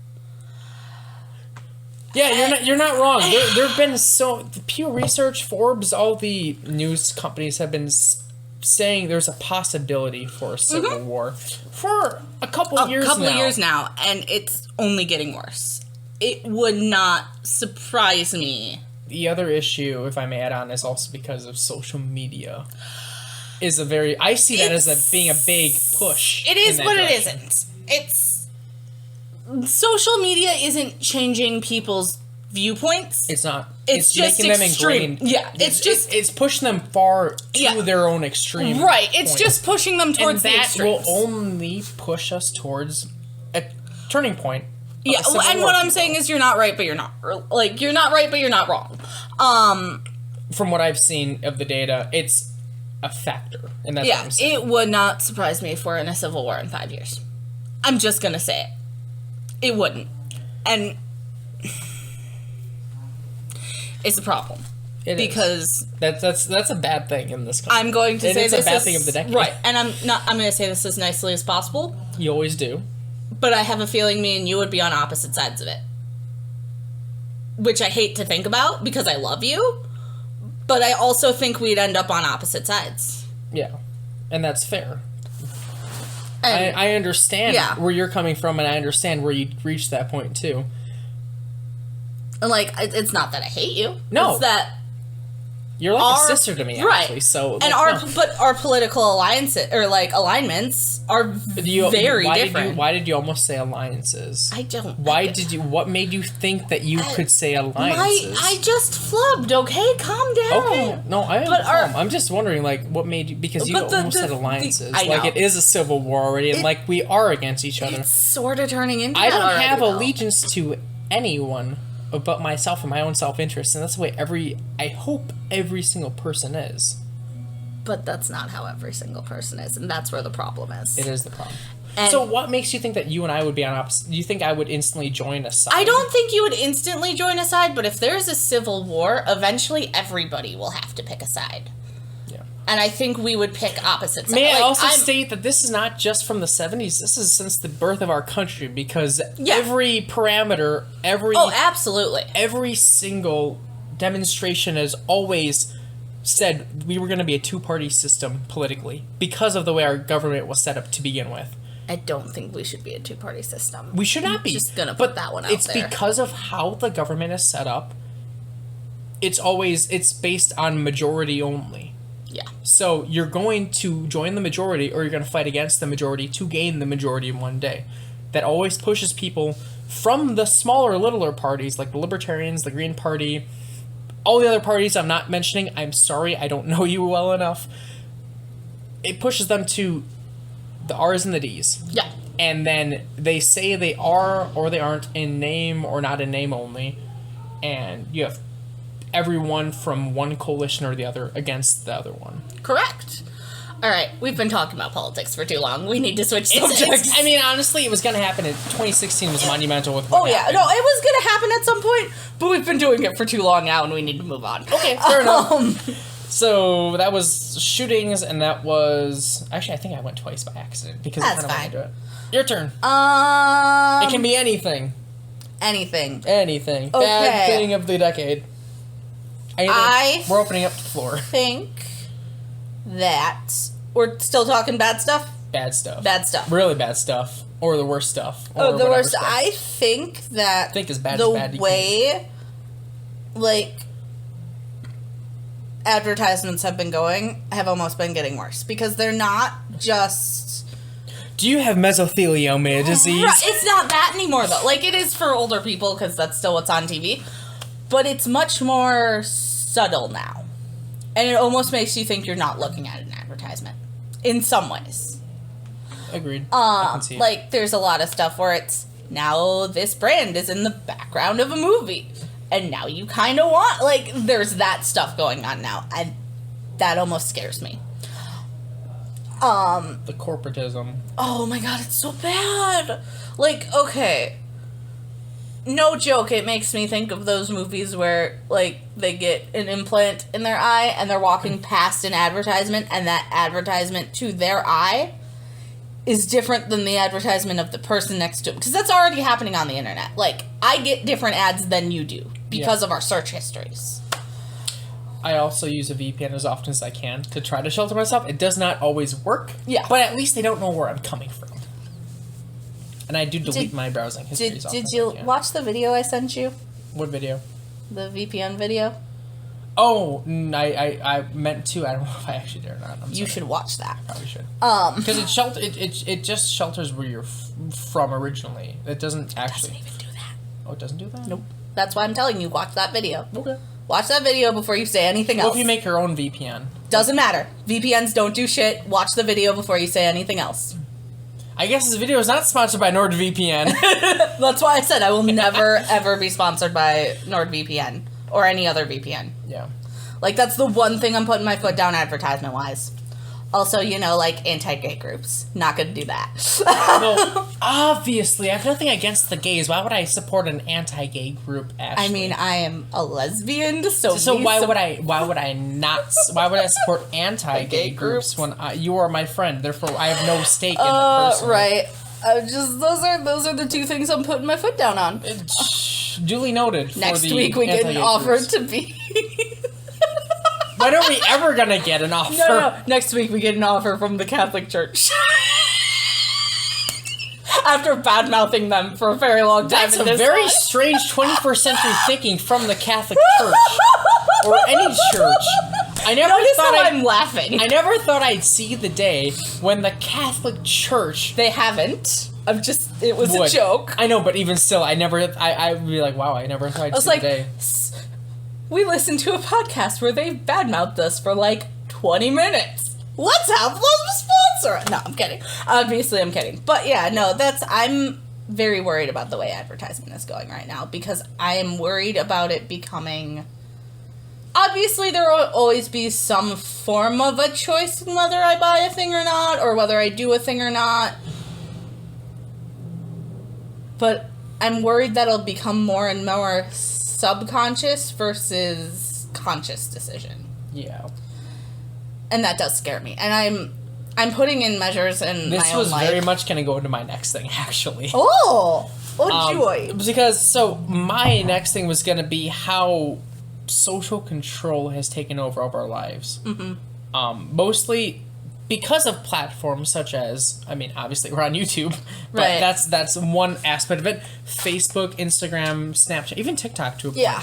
Yeah, you're not wrong. There have been the Pew Research, Forbes, all the news companies have been saying there's a possibility for a civil war for a couple of years now, and it's only getting worse. It would not surprise me. The other issue, if I may add on, is also because of social media. I see that as being a big push. It is, but it isn't. Social media isn't changing people's viewpoints. It's not. It's just making extreme. them ingrained. Yeah, it's pushing them far to their own extreme. Right. It's just pushing them towards the extremes. And that will only push us towards a turning point. Yeah, and what I'm saying is you're not right, but you're not. Like, you're not right, but you're not wrong. From what I've seen of the data, it's a factor, and that's what I'm saying. It would not surprise me if we're in a civil war in 5 years. I'm just gonna say it. It wouldn't, and it's a problem. Because that's a bad thing in this country. I'm going to say it's a bad thing of the decade, right? And I'm going to say this as nicely as possible. You always do, but I have a feeling me and you would be on opposite sides of it, which I hate to think about because I love you. But I also think we'd end up on opposite sides. Yeah. And that's fair. And I understand where you're coming from, and I understand where you reached that point, too. And, like, it's not that I hate you. No. It's that... You're like a sister to me, actually. So, and our political alliances, or, like, alignments are very different. Why did you almost say alliances? I don't... What made you think that you could say alliances? I just flubbed, okay? Calm down. Okay. No, I'm just wondering, like, what made you... Because you almost said alliances. Like, it is a civil war already, and, like, we are against each other. It's sort of turning into I don't have allegiance to anyone but myself and my own self-interest, and that's the way I hope every single person is. But that's not how every single person is, and that's where the problem is. It is the problem. And so what makes you think that you and I would be on opposite? Do you think I would instantly join a side? I don't think you would instantly join a side, but if there's a civil war, eventually everybody will have to pick a side. And I think we would pick opposite sides. May I also state that this is not just from the 70s. This is since the birth of our country, because every parameter, absolutely. Every single demonstration has always said we were going to be a two-party system politically because of the way our government was set up to begin with. I don't think we should be a two-party system. We should not be. Just going to put that one out there. It's because of how the government is set up. It's based on majority only. Yeah. So you're going to join the majority, or you're going to fight against the majority to gain the majority in one day. That always pushes people from the smaller, littler parties, like the Libertarians, the Green Party, all the other parties I'm not mentioning. I'm sorry, I don't know you well enough. It pushes them to the R's and the D's. Yeah. And then they say they are or they aren't in name or not in name only. And you have everyone from one coalition or the other against the other one. Correct. All right, we've been talking about politics for too long. We need to switch subjects. I mean, honestly, it was going to happen. 2016 was monumental with what happened. No, it was going to happen at some point, but we've been doing it for too long now, and we need to move on. Okay, fair enough. So that was shootings, and that was... Actually, I think I went twice by accident, because I kind of wanted to do it. Your turn. It can be anything. Anything. Anything. Okay. Bad thing of the decade. We're opening up the floor. Think that we're still talking bad stuff? Bad stuff. Bad stuff. Really bad stuff. Or the worst stuff. Oh, the worst. Stuff. I think that as bad the as bad way, like, advertisements have been going have almost been getting worse. Because they're not just... Do you have mesothelioma disease? Right, it's not that anymore, though. Like, it is for older people, because that's still what's on TV. But it's much more subtle now. And it almost makes you think you're not looking at an advertisement. In some ways. Agreed. I can see it. Like, there's a lot of stuff where it's, now this brand is in the background of a movie. And now you kind of want, like, there's that stuff going on now. And that almost scares me. The corporatism. Oh my god, it's so bad. Like, okay. No joke, it makes me think of those movies where, like, they get an implant in their eye and they're walking past an advertisement, and that advertisement to their eye is different than the advertisement of the person next to them. Because that's already happening on the internet. Like, I get different ads than you do because of our search histories. I also use a VPN as often as I can to try to shelter myself. It does not always work. Yeah. But at least they don't know where I'm coming from. And I do delete my browsing history as often Did as you I can. watch the video I sent you? What video? The VPN video? Oh, I meant to. I don't know if I actually did or not. You should watch that. Probably should. Because it just shelters where you're from originally. It doesn't actually. It doesn't even do that. Oh, it doesn't do that? Nope. That's why I'm telling you, watch that video. Okay. Watch that video before you say anything else. Well, if you make your own VPN. Doesn't matter. VPNs don't do shit. Watch the video before you say anything else. I guess this video is not sponsored by NordVPN. That's why I said I will never, ever be sponsored by NordVPN or any other VPN. Yeah. Like, that's the one thing I'm putting my foot down advertisement-wise. Also, you know, like, anti-gay groups. Not gonna do that. No, obviously, I have nothing against the gays. Why would I support an anti-gay group, Ashley? I mean, I am a lesbian, so why would I support anti-gay groups when you are my friend? Therefore, I have no stake in it personally. Right. Those are the two things I'm putting my foot down on. Duly noted. Next week we get an offer to be. When are we ever gonna get an offer? No. Next week we get an offer from the Catholic Church. After bad-mouthing them for a very long time. That's a very strange 21st century thinking from the Catholic Church. Or any church. I'm laughing. I never thought I'd see the day when the Catholic Church... They haven't. It was a joke. I know, but even still, I would be like, wow, I never thought I'd see the day. We listened to a podcast where they badmouthed us for like 20 minutes. Let's have them sponsor. No, I'm kidding. Obviously, I'm kidding. But yeah, no, I'm very worried about the way advertisement is going right now because I am worried about it becoming... Obviously, there will always be some form of a choice in whether I buy a thing or not, or whether I do a thing or not. But I'm worried that it'll become more and more subconscious versus conscious decision. Yeah. And that does scare me. And I'm putting in measures in my own life. This was very much going to go into my next thing, actually. Oh! Joy. Because, my next thing was going to be how social control has taken over our lives. Mm-hmm. Mostly because of platforms such as, I mean, obviously we're on YouTube, but right. that's one aspect of it. Facebook, Instagram, Snapchat, even TikTok to a point. Yeah.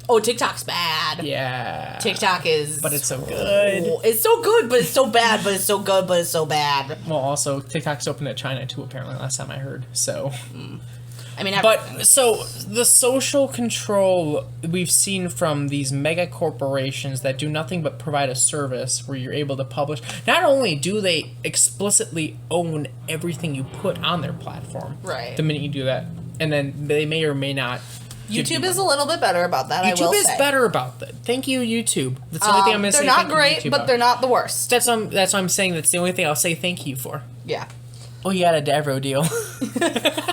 Oh, TikTok's bad. Yeah. TikTok is... But it's so good. It's so good, but it's so bad, but it's so good, but it's so bad. Well, also, TikTok's open to China too, apparently, last time I heard, so... I mean, but, so, the social control we've seen from these mega corporations that do nothing but provide a service where you're able to publish, not only do they explicitly own everything you put on their platform, right, the minute you do that, and then they may or may not. YouTube is a little bit better about that, I will say. YouTube is better about that. Thank you, YouTube. That's the only thing I'm going to say. They're not great, but they're not the worst. That's what I'm saying. That's the only thing I'll say thank you for. Yeah. Oh, you got a Davro deal.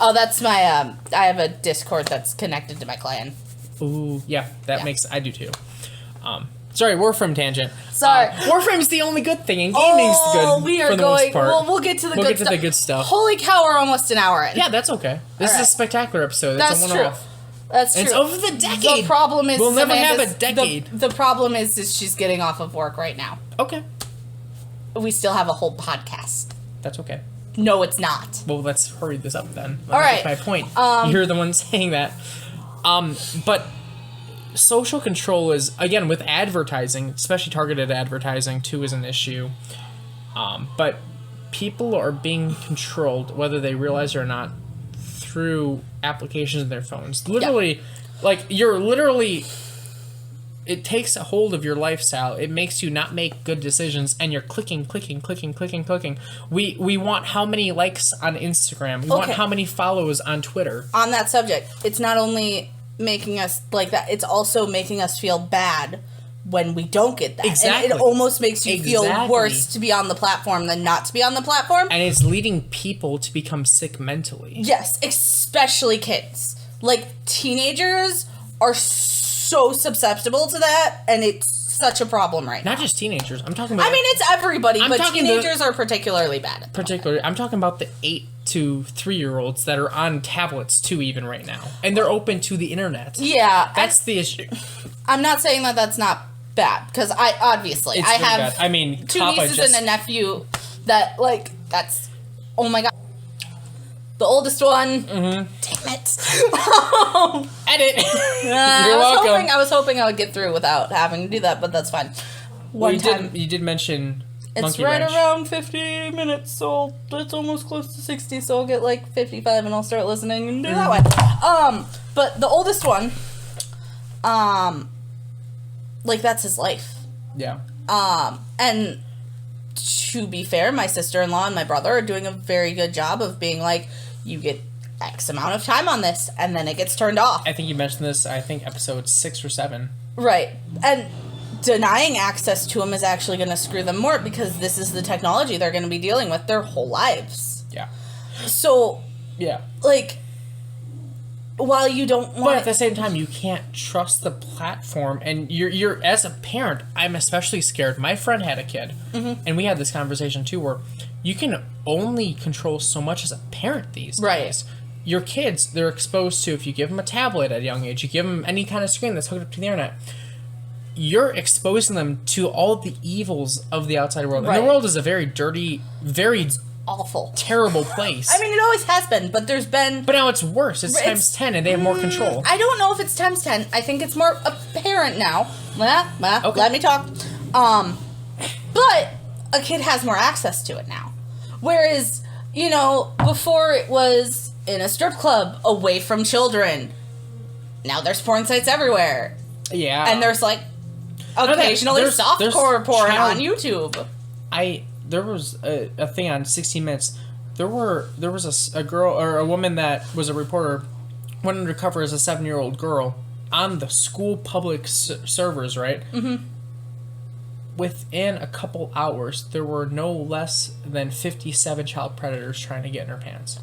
Oh, that's my, I have a Discord that's connected to my clan. Ooh, yeah, that makes, I do too. Sorry, Warframe tangent. Sorry. Warframe's the only good thing, and gaming's good we are for the going. most part. Well, we'll get to the good stuff. The good stuff. Holy cow, we're almost an hour in. Yeah, that's okay. This is a spectacular episode. That's it's a true. one-off. That's true. It's over the decade. The problem is we'll never have a decade. The problem is she's getting off of work right now. Okay. We still have a whole podcast. That's okay. No, it's not. Well, let's hurry this up then. All right. That's my point. You're the one saying that. But social control is, again, with advertising, especially targeted advertising, too, is an issue. But people are being controlled, whether they realize it or not, through applications in their phones. Literally, it takes a hold of your lifestyle. It makes you not make good decisions, and you're clicking. We want how many likes on Instagram. We want how many follows on Twitter. On that subject, it's not only making us like that, it's also making us feel bad when we don't get that. Exactly. And it almost makes you feel worse to be on the platform than not to be on the platform. And it's leading people to become sick mentally. Yes, especially kids. Like, teenagers are so susceptible to that, and it's such a problem right now. Not just teenagers. I'm talking about... I mean, it's everybody, but teenagers are particularly bad at that. I'm talking about the 8 to 3-year-olds that are on tablets, too, even right now. And they're open to the internet. Yeah. That's the issue. I'm not saying that that's not bad, because I have bad. I mean, 2 nieces and a nephew that, like, that's... Oh, my God. The oldest one. Mm-hmm. Damn it. Edit. You're welcome. I was hoping I would get through without having to do that, but that's fine. You did mention Monkey Wrench. It's right around 50 minutes, so it's almost close to 60, so I'll get like 55 and I'll start listening and do that way. But the oldest one, like, that's his life. Yeah. And to be fair, my sister-in-law and my brother are doing a very good job of being like, you get X amount of time on this, and then it gets turned off. I think you mentioned this, episode 6 or 7. Right. And denying access to them is actually going to screw them more, because this is the technology they're going to be dealing with their whole lives. Yeah. So, yeah. Like, while you don't want... But at the same time, you can't trust the platform, and you're as a parent, I'm especially scared. My friend had a kid, and we had this conversation too, where you can only control so much as a parent these days. Your kids, they're exposed to, if you give them a tablet at a young age, you give them any kind of screen that's hooked up to the internet, you're exposing them to all the evils of the outside world. Right. And the world is a very dirty, very... awful, terrible place. I mean, it always has been, but there's been... But now it's worse. It's times 10, and they have more control. I don't know if it's times 10. I think it's more apparent now. Okay. Let me talk. But a kid has more access to it now. Whereas, before it was in a strip club, away from children. Now there's porn sites everywhere. Yeah. And there's, like, occasionally softcore porn on YouTube. There was a thing on 60 Minutes. There was a girl or a woman that was a reporter, went undercover as a 7-year-old girl on the school public servers, right? Mm-hmm. Within a couple hours, there were no less than 57 child predators trying to get in her pants.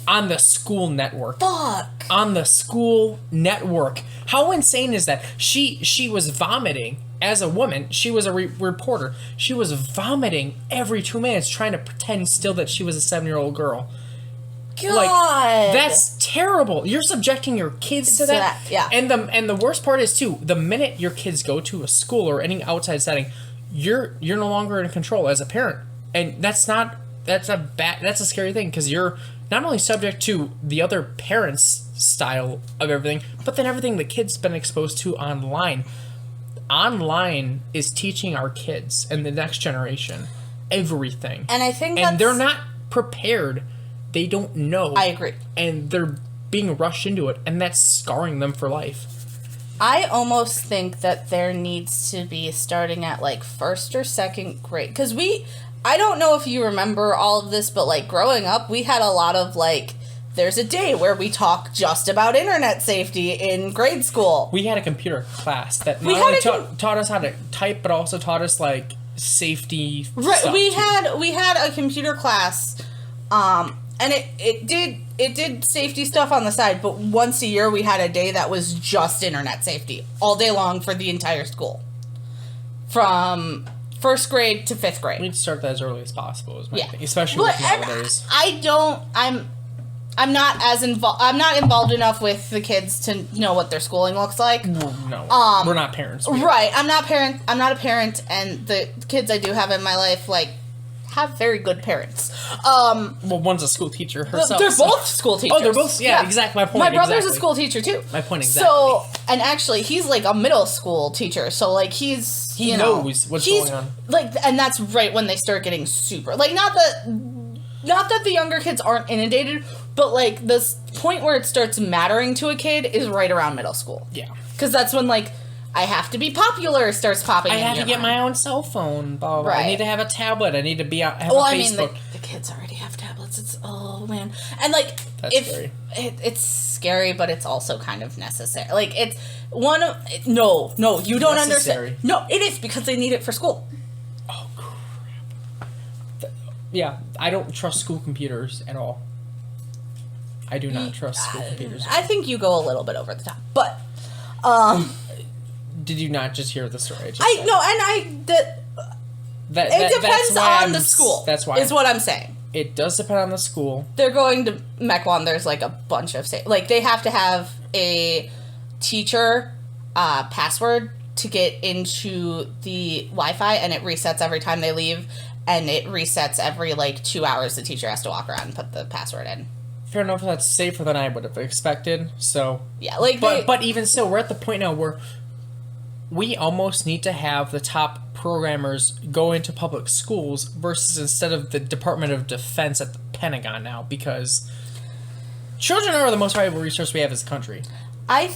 On the school network. Fuck. On the school network. How insane is that? She was vomiting. As a woman, she was a reporter. She was vomiting every 2 minutes, trying to pretend still that she was a 7-year-old girl. God, like, that's terrible. You're subjecting your kids to that. Yeah. And the worst part is too, the minute your kids go to a school or any outside setting, you're no longer in control as a parent, and that's a scary thing, because you're not only subject to the other parents' style of everything, but then everything the kid's been exposed to online. Online is teaching our kids and the next generation everything. And I think they're not prepared. They don't know. I agree. And they're being rushed into it, and that's scarring them for life. I almost think that there needs to be starting at, like, 1st or 2nd grade. Because I don't know if you remember all of this, but, like, growing up, we had a lot of, like, there's a day where we talk just about internet safety in grade school. We had a computer class that not only taught us how to type, but also taught us, like, safety stuff. We had a computer class, and it did safety stuff on the side, but once a year we had a day that was just internet safety all day long for the entire school. from first grade to 5th grade. We need to start that as early as possible, is my thing. Especially with nowadays. I'm not as involved. I'm not involved enough with the kids to know what their schooling looks like. No, we're not parents. Right. I'm not a parent, and the kids I do have in my life, like, have very good parents. Well, one's a school teacher herself. They're both school teachers. Oh, they're both. Yeah, exactly. My point. My brother's a school teacher too. My point exactly. So, and actually, he's like a middle school teacher. So, like, he knows what's going on. Like, and that's right when they start getting super. Like, not that the younger kids aren't inundated, but like the point where it starts mattering to a kid is right around middle school. Yeah. Because that's when, like, I have to be popular starts popping in. I have to get my own cell phone. Blah, blah. Right. I need to have a tablet. I need to be have a Facebook. I mean, the kids already have tablets. It's, oh, man. And, like, it's scary, but it's also kind of necessary. Like, it's one of... No, you don't understand. No, it is, because they need it for school. Oh, crap. Yeah, I don't trust school computers at all. I do not trust school computers. I think you go a little bit over the top, but... Did you not just hear the story? It depends on the school. That's why. Is what I'm saying. It does depend on the school. They're going to Mequon. There's like a bunch of like they have to have a teacher password to get into the Wi-Fi, and it resets every time they leave, and it resets every like 2 hours. The teacher has to walk around and put the password in. Fair enough. That's safer than I would have expected. So yeah, like but even so, we're at the point now where we almost need to have the top programmers go into public schools versus instead of the Department of Defense at the Pentagon now, because children are the most valuable resource we have as a country. I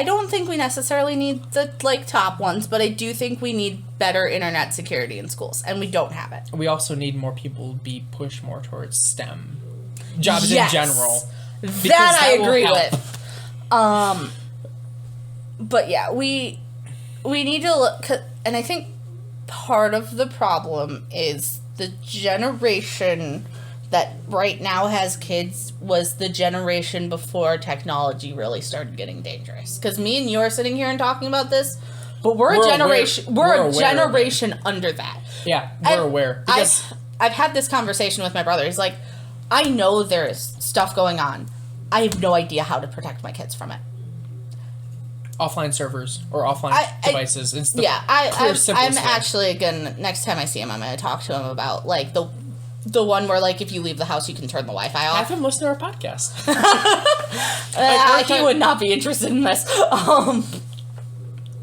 don't think we necessarily need the like top ones, but I do think we need better internet security in schools, and we don't have it. We also need more people to be pushed more towards STEM jobs in general. That I agree with. But yeah, we need to look, and I think part of the problem is the generation that right now has kids was the generation before technology really started getting dangerous. Because me and you are sitting here and talking about this, but we're a generation. We're a generation under that. Yeah, we're aware. Because I've had this conversation with my brother. He's like, I know there's stuff going on. I have no idea how to protect my kids from it. Offline servers or offline devices. It's the I'm actually gonna, next time I see him, I'm gonna talk to him about like the one where like if you leave the house you can turn the Wi-Fi off. Have him listen to our podcast. He would not be interested in this.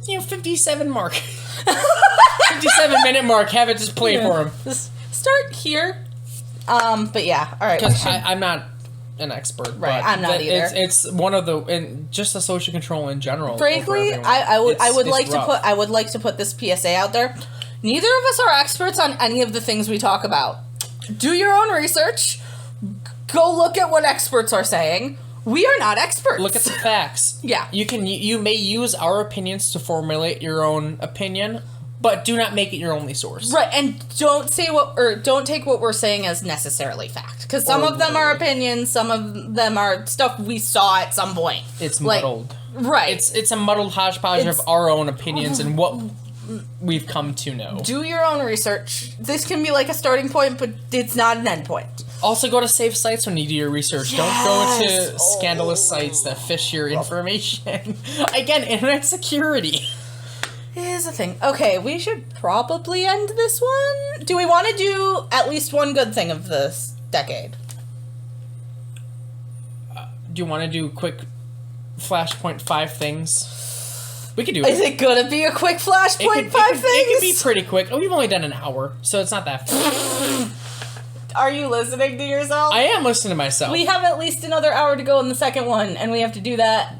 57 mark. 57-minute mark. Have it just play for him. Just start here. But yeah, all right. Because I'm not an expert, right? I'm not either. It's one of the, and just the social control in general. Frankly, I would like to put this PSA out there. Neither of us are experts on any of the things we talk about. Do your own research. Go look at what experts are saying. We are not experts. Look at the facts. Yeah. You may use our opinions to formulate your own opinion, but do not make it your only source. Right, and don't take what we're saying as necessarily fact, because some of them are opinions, some of them are stuff we saw at some point. It's muddled. Right. It's a muddled hodgepodge of our own opinions and what we've come to know. Do your own research. This can be like a starting point, but it's not an end point. Also, go to safe sites when you do your research. Yes. Don't go to scandalous sites that fish your information. Again, internet security. Here's the thing. Okay, we should probably end this one. Do we want to do at least one good thing of this decade? Do you want to do quick Flashpoint 5 things? We could do it. Is it going to be a quick Flashpoint 5 things? It could be pretty quick. Oh, we've only done an hour, so it's not that fast. Are you listening to yourself? I am listening to myself. We have at least another hour to go in the second one, and we have to do that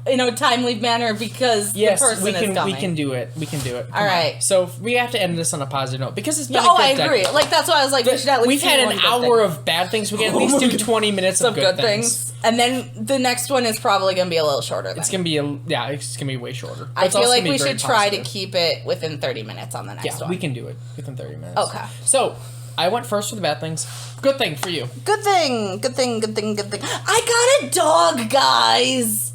in a timely manner because the person is coming. We can do it. We can do it. All right. So we have to end this on a positive note because it's been a good I agree. decade. Like, that's why I was like, we should at least We've had an hour of bad things. We can at least do 20 minutes of good things. And then the next one is probably going to be a little shorter. It's going to be it's going to be way shorter. I feel like we should try to keep it within 30 minutes on the next one. Yeah, we can do it within 30 minutes. Okay. So, I went first for the bad things. Good thing for you. Good thing. I got a dog, guys.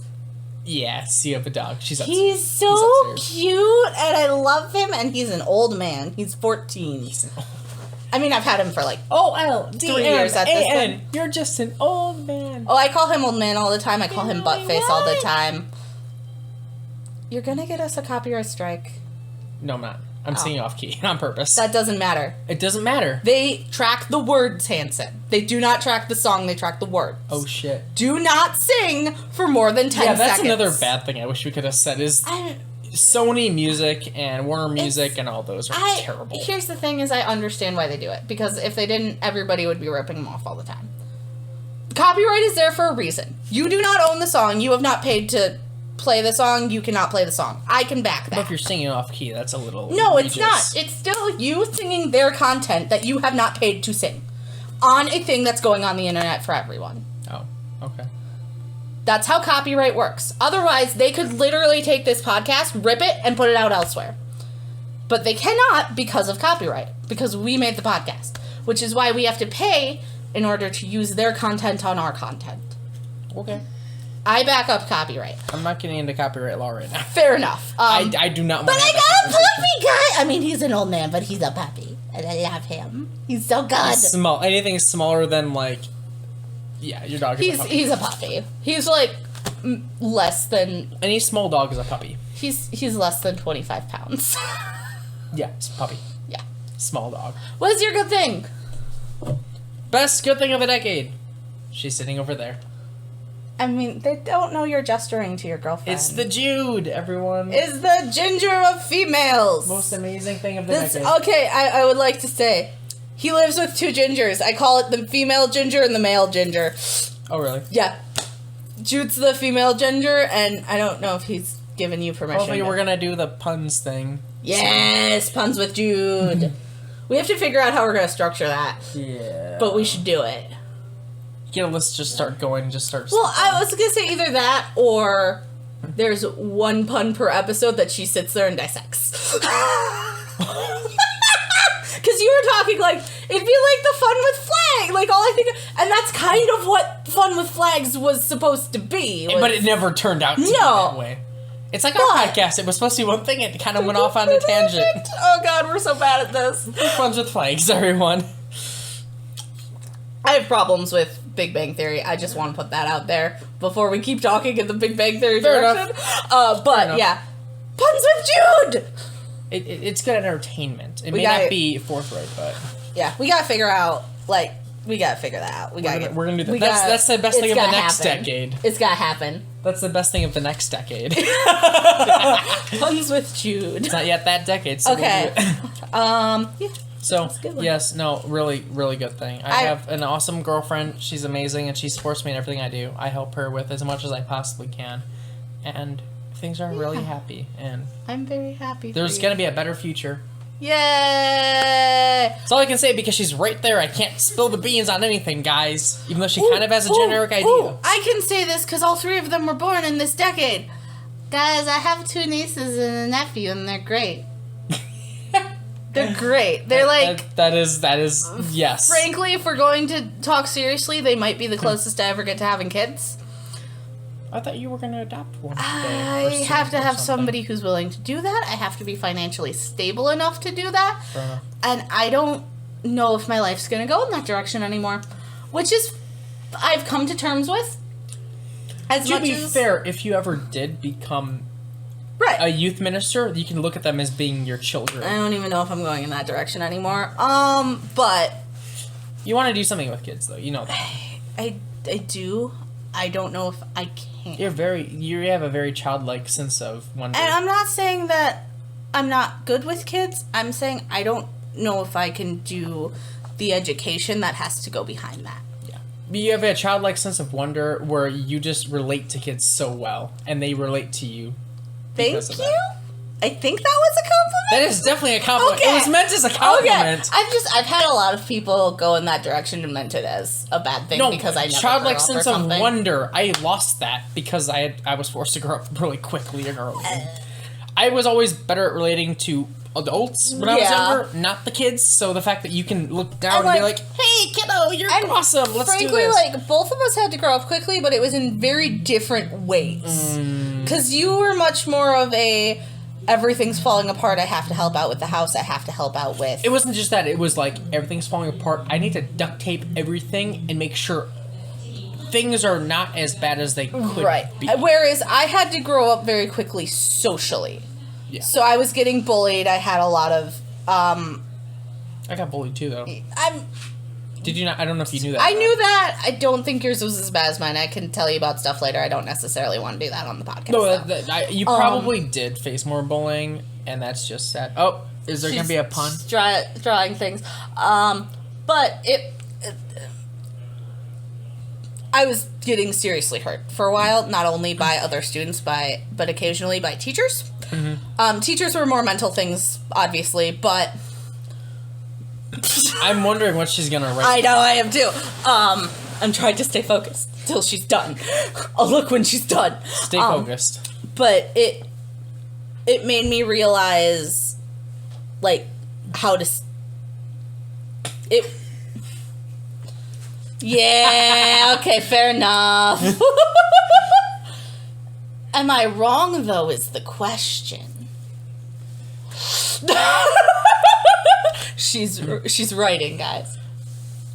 Yeah, see up a dog. He's so cute, and I love him, and he's an old man. He's 14. I mean, I've had him for 3 years at this point. You're just an old man. Oh, I call him old man all the time. I call him buttface all the time. You're gonna get us a copyright strike. No, I'm not. I'm singing off key on purpose. That doesn't matter. It doesn't matter. They track the words, Hansen. They do not track the song, they track the words. Oh, shit. Do not sing for more than 10 seconds. Yeah, that's another bad thing I wish we could have said is Sony Music and Warner Music and all those are terrible. Here's the thing is I understand why they do it. Because if they didn't, everybody would be ripping them off all the time. Copyright is there for a reason. You do not own the song. You have not paid to play the song, you cannot play the song. I can back that. But if you're singing off key, that's a little No, egregious. it's not. It's still you singing their content that you have not paid to sing on a thing that's going on the internet for everyone. Oh, okay. That's how copyright works. Otherwise, they could literally take this podcast, rip it, and put it out elsewhere. But they cannot because of copyright, because we made the podcast, which is why we have to pay in order to use their content on our content. Okay. I back up copyright. I'm not getting into copyright law right now. Fair enough. I do not want But to I got a puppy guy! I mean, he's an old man, but he's a puppy. And I love him. He's so good. Small. Anything smaller than, yeah, your dog is a puppy. He's a puppy. He's, less than... Any small dog is a puppy. He's less than 25 pounds. Yeah, it's a puppy. Yeah. Small dog. What is your good thing? Best good thing of the decade. She's sitting over there. I mean, they don't know you're gesturing to your girlfriend. It's the Jude, everyone. It's the ginger of females. Most amazing thing of the decade. Okay, I would like to say, he lives with 2 gingers. I call it the female ginger and the male ginger. Oh, really? Yeah. Jude's the female ginger, and I don't know if he's given you permission. Hopefully we're gonna do the puns thing. Yes, puns with Jude. We have to figure out how we're gonna structure that. Yeah. But we should do it. Yeah, let's just start going. Well, I was gonna say either that or there's 1 pun per episode that she sits there and dissects. Because you were talking it'd be like the Fun with Flag, all I think, and that's kind of what Fun with Flags was supposed to be. But it never turned out to be that way. It's like our podcast. It was supposed to be one thing, it kind of went off on a tangent. Oh god, we're so bad at this. Funs with Flags, everyone. I have problems with Big Bang Theory. I just want to put that out there before we keep talking in the Big Bang Theory direction. But yeah, puns with Jude. It's good entertainment. It may not be forthright, but yeah, we gotta figure out. We gotta figure that out. We're gonna do that. That's the best thing of the next decade. It's gotta happen. That's the best thing of the next decade. Puns with Jude. It's not yet that decade. So okay. Yeah. So, really good thing. I have an awesome girlfriend. She's amazing, and she supports me in everything I do. I help her with as much as I possibly can. And things are really happy. And I'm very happy there's going to be a better future. Yay! That's all I can say because she's right there. I can't spill the beans on anything, guys. Even though she kind of has a generic idea. I can say this because all 3 of them were born in this decade. Guys, I have 2 nieces and a nephew, and they're great. They're great. They're that is yes. Frankly, if we're going to talk seriously, they might be the closest I ever get to having kids. I thought you were going to adopt one. I have to have somebody who's willing to do that. I have to be financially stable enough to do that. And I don't know if my life's going to go in that direction anymore. Which is, I've come to terms with. To be fair, if you ever did become a youth minister, you can look at them as being your children. I don't even know if I'm going in that direction anymore. But you want to do something with kids, though. You know that. I do. I don't know if I can. You have a very childlike sense of wonder. And I'm not saying that I'm not good with kids. I'm saying I don't know if I can do the education that has to go behind that. Yeah. You have a childlike sense of wonder where you just relate to kids so well, and they relate to you. Thank you. I think that was a compliment. That is definitely a compliment. Okay. It was meant as a compliment. Okay. I've had a lot of people go in that direction and meant it as a bad thing because I never childlike sense of wonder. I lost that because I was forced to grow up really quickly and early. I was always better at relating to adults when I was younger, not the kids. So the fact that you can look down and be like, "Hey, kiddo, you're awesome. Let's do this." Frankly, both of us had to grow up quickly, but it was in very different ways. Because you were much more of a, everything's falling apart, I have to help out with the house, I have to help out with... It wasn't just that, it was like, everything's falling apart, I need to duct tape everything and make sure things are not as bad as they could be. Whereas I had to grow up very quickly socially. Yeah. So I was getting bullied, I had a lot of... I got bullied too, though. Did you not? I don't know if you knew that. I knew that. I don't think yours was as bad as mine. I can tell you about stuff later. I don't necessarily want to do that on the podcast. No, you probably did face more bullying, and that's just sad. Oh, is there going to be a pun? Drawing things. But I was getting seriously hurt for a while, not only by other students, but occasionally by teachers. Mm-hmm. Teachers were more mental things, obviously, but... I'm wondering what she's gonna write. I know, I am too. I'm trying to stay focused till she's done. I'll look when she's done. Stay focused. But it made me realize, like, how to... Yeah, okay, fair enough. Am I wrong, though, is the question. She's writing, guys.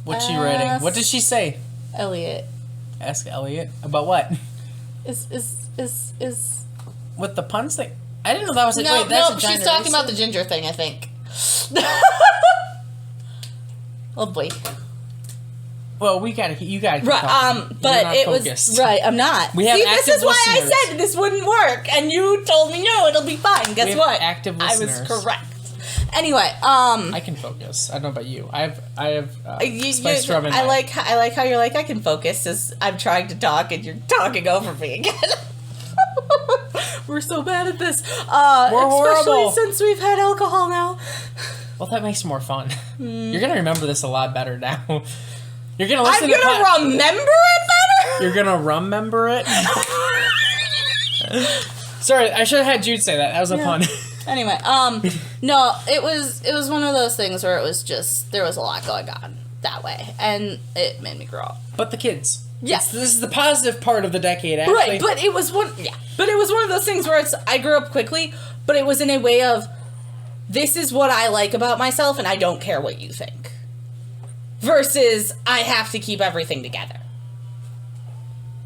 What's she writing? What did she say? Elliot. Ask Elliot about what? Is with the puns thing? I didn't know that was a no, wait, that's no, a she's talking about the ginger thing, I think. Oh boy. Well, you gotta right, but it focused. Was right. I'm not. We have active this is why listeners. I said this wouldn't work, and you told me no, it'll be fine. Guess what? Active listeners. I was correct. Anyway, I can focus. I don't know about you. I have spice rum in I like how you're like I can focus as I'm trying to talk and you're talking over me again. We're so bad at this. We're horrible. Especially since we've had alcohol now. Well, that makes it more fun. You're gonna remember this a lot better now. You're gonna listen. I'm gonna remember it better. You're gonna remember it. Sorry, I should have had Jude say that. That was a pun. Anyway, no, it was one of those things where it was just there was a lot going on that way, and it made me grow up. But the kids. Yes, this is the positive part of the decade, actually. Right, but it was one. Yeah, but it was one of those things where I grew up quickly, but it was in a way of this is what I like about myself, and I don't care what you think. Versus, I have to keep everything together.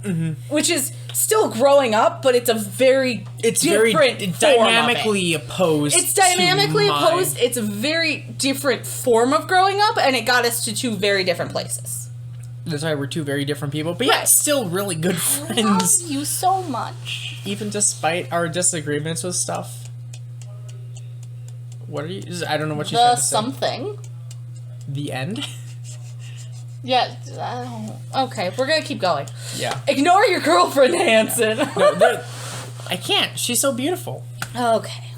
Mm-hmm. Which is still growing up, but it's a very dynamically opposed. It's dynamically opposed. It's a very different form of growing up, and it got us to two very different places. That's why we're two very different people, but yeah, still really good friends. I love you so much. Even despite our disagreements with stuff. What are you? I don't know what you're trying to say. Something. The end? Yeah, okay, we're gonna keep going. Yeah. Ignore your girlfriend, Hansen. No, I can't. She's so beautiful. Okay.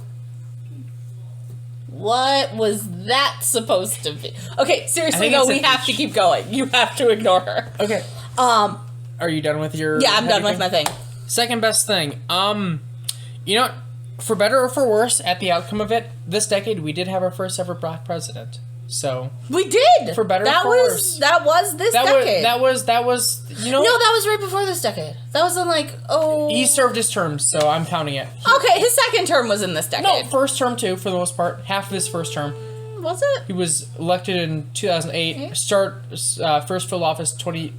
What was that supposed to be? Okay, seriously, though, we have to keep going. You have to ignore her. Okay. Are you done with your... Yeah, I'm done with my thing. Second best thing. You know, for better or for worse, at the outcome of it, this decade, we did have our first ever Black president. So we did. For better or for worse. That was this decade. That was you know. No, that was right before this decade. That was in He served his term, so I'm counting it. Okay, his second term was in this decade. No, first term too, for the most part. Half of his first term. Was it? He was elected in 2008. First filled office January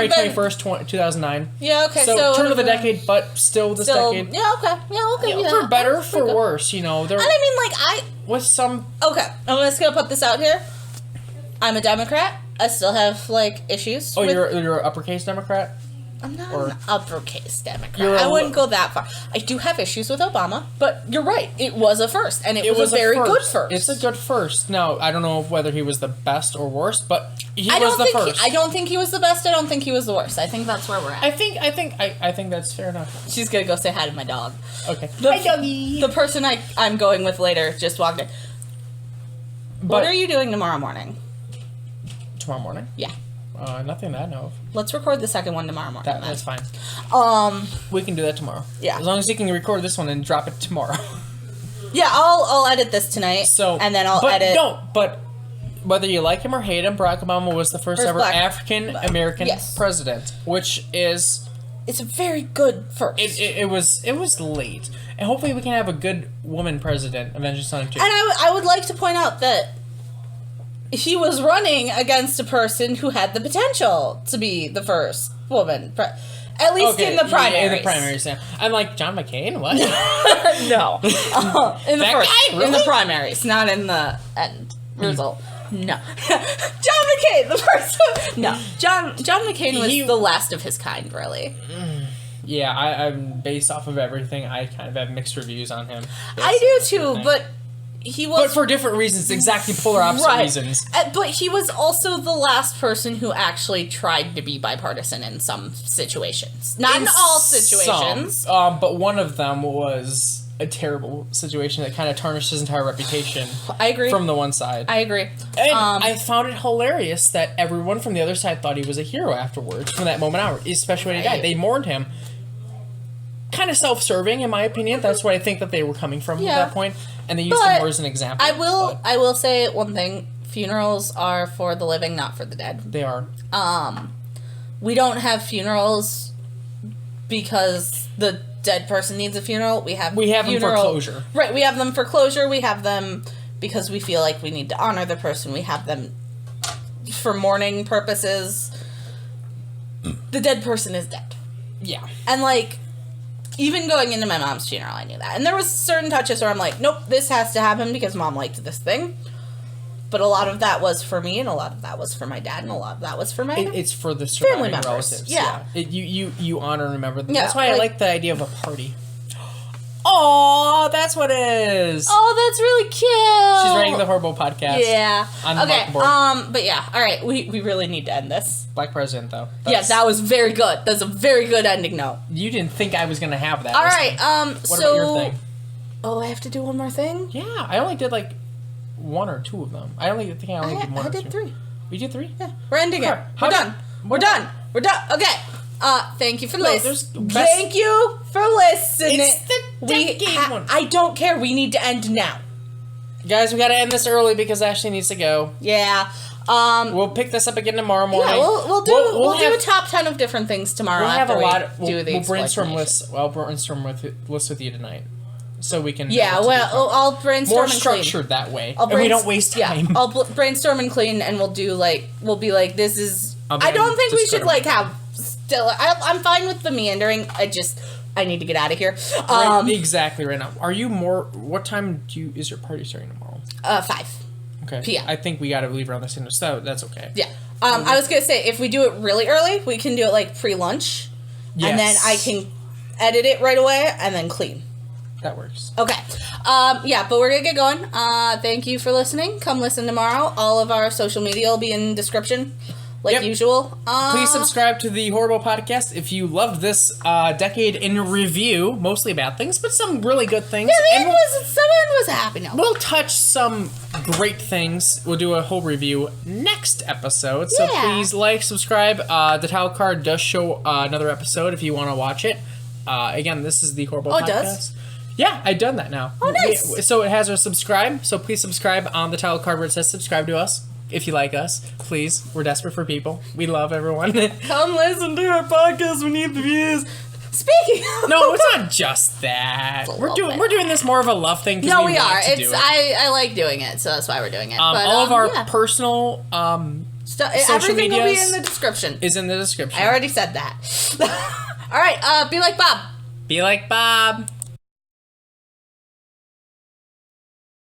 21st, 2009. Yeah, okay. So turn of the decade, but still this decade. Yeah, okay. Yeah, okay. Yeah, for better, for worse, you know. And I mean, with some... Okay, I'm just going to put this out here. I'm a Democrat. I still have, issues. Oh, you're an uppercase Democrat? I'm not an uppercase Democrat. I wouldn't go that far. I do have issues with Obama, but you're right. It was a first, and it was a very good first. It's a good first. Now, I don't know whether he was the best or worst, but he was the first. I don't think he was the best. I don't think he was the worst. I think that's where we're at. I think that's fair enough. She's gonna go say hi to my dog. Okay. Hi, doggy. The person I'm going with later just walked in. What are you doing tomorrow morning? Tomorrow morning? Yeah. Nothing that I know of. Let's record the second one tomorrow morning. That's fine. We can do that tomorrow. Yeah. As long as you can record this one and drop it tomorrow. Yeah, I'll edit this tonight. And then I'll edit. But whether you like him or hate him, Barack Obama was the first ever African American president, which is it's a very good first. It was late, and hopefully we can have a good woman president eventually. Sonic 2. And I would like to point out that he was running against a person who had the potential to be the first woman, at least in the primaries. In the primaries, yeah. I'm like, John McCain? What? No. In the That first, guy, really? in the primaries, not in the end result. No. John McCain, the first. No. John McCain was the last of his kind, really. Yeah, I'm based off of everything. I kind of have mixed reviews on him. I do too, but he was... But for different reasons, exactly polar opposite reasons. But he was also the last person who actually tried to be bipartisan in some situations. Not in all situations. Some, but one of them was a terrible situation that kind of tarnished his entire reputation. I agree. From the one side. I agree. And I found it hilarious that everyone from the other side thought he was a hero afterwards, from that moment out, especially when he died. They mourned him. Kind of self-serving, in my opinion. That's what I think that they were coming from at that point. And they used him more as an example. I will say one thing. Funerals are for the living, not for the dead. They are. We don't have funerals because the dead person needs a funeral. We have them for closure. Right, we have them for closure. We have them because we feel like we need to honor the person. We have them for mourning purposes. The dead person is dead. Yeah. And, like, even going into my mom's funeral, I knew that. And there was certain touches where I'm like, nope, this has to happen because mom liked this thing. But a lot of that was for me, and a lot of that was for my dad, and a lot of that was for my it's for the surviving family members. Relatives. Yeah. You honor and remember them. Yeah, that's why I like the idea of a party. Oh, that's what it is. Oh, that's really cute. She's writing the horrible podcast. Yeah. On the okay. board. But yeah. All right. We really need to end this. Black President, though. Yeah, that was very good. That's a very good ending note. You didn't think I was gonna have that. All right. What about your thing? Oh, I have to do one more thing. Yeah, I only did like one or two of them. I only did one or two. I did three. We did three. Yeah. We're ending it. We're done. We're done. We're done. Okay. Thank you for listening. Thank you for listening. It's the decade one. I don't care. We need to end now. Guys, we gotta end this early because Ashley needs to go. Yeah. We'll pick this up again tomorrow morning. Yeah, we'll do a top 10 of different things tomorrow. We'll have a lot. We'll brainstorm lists. Well, I'll brainstorm lists with you tonight, so we can. Yeah. Well, I'll brainstorm more and structured clean. that way, and we don't waste time. Yeah. I'll brainstorm and clean, and we'll be like, this is. I don't think we should like have. Still, I'm fine with the meandering. I need to get out of here. Exactly right now. Are you more? What time is your party starting tomorrow? 5. Okay. PM. I think we gotta leave around this time, so that's okay. Yeah. I was gonna say if we do it really early, we can do it like pre-lunch, and then I can edit it right away and then clean. That works. Okay. Yeah, but we're gonna get going. Thank you for listening. Come listen tomorrow. All of our social media will be in description. Like usual. Please subscribe to the Horrible Podcast if you loved this decade in review. Mostly bad things, but some really good things. Yeah, someone was happy now. We'll touch some great things. We'll do a whole review next episode. So please subscribe. The title card does show another episode if you want to watch it. Again, this is the Horrible Podcast. It does? Yeah, I've done that now. Oh, nice. So it has our subscribe. So please subscribe on the title card where it says subscribe to us. If you like us, please. We're desperate for people. We love everyone. Come listen to our podcast. We need the views. Speaking of... No, it's not just that. We're doing this more of a love thing. No, we are. I like doing it, so that's why we're doing it. But, all of our personal social everything medias will be in the description. Is in the description. I already said that. All right. Be like Bob. Be like Bob.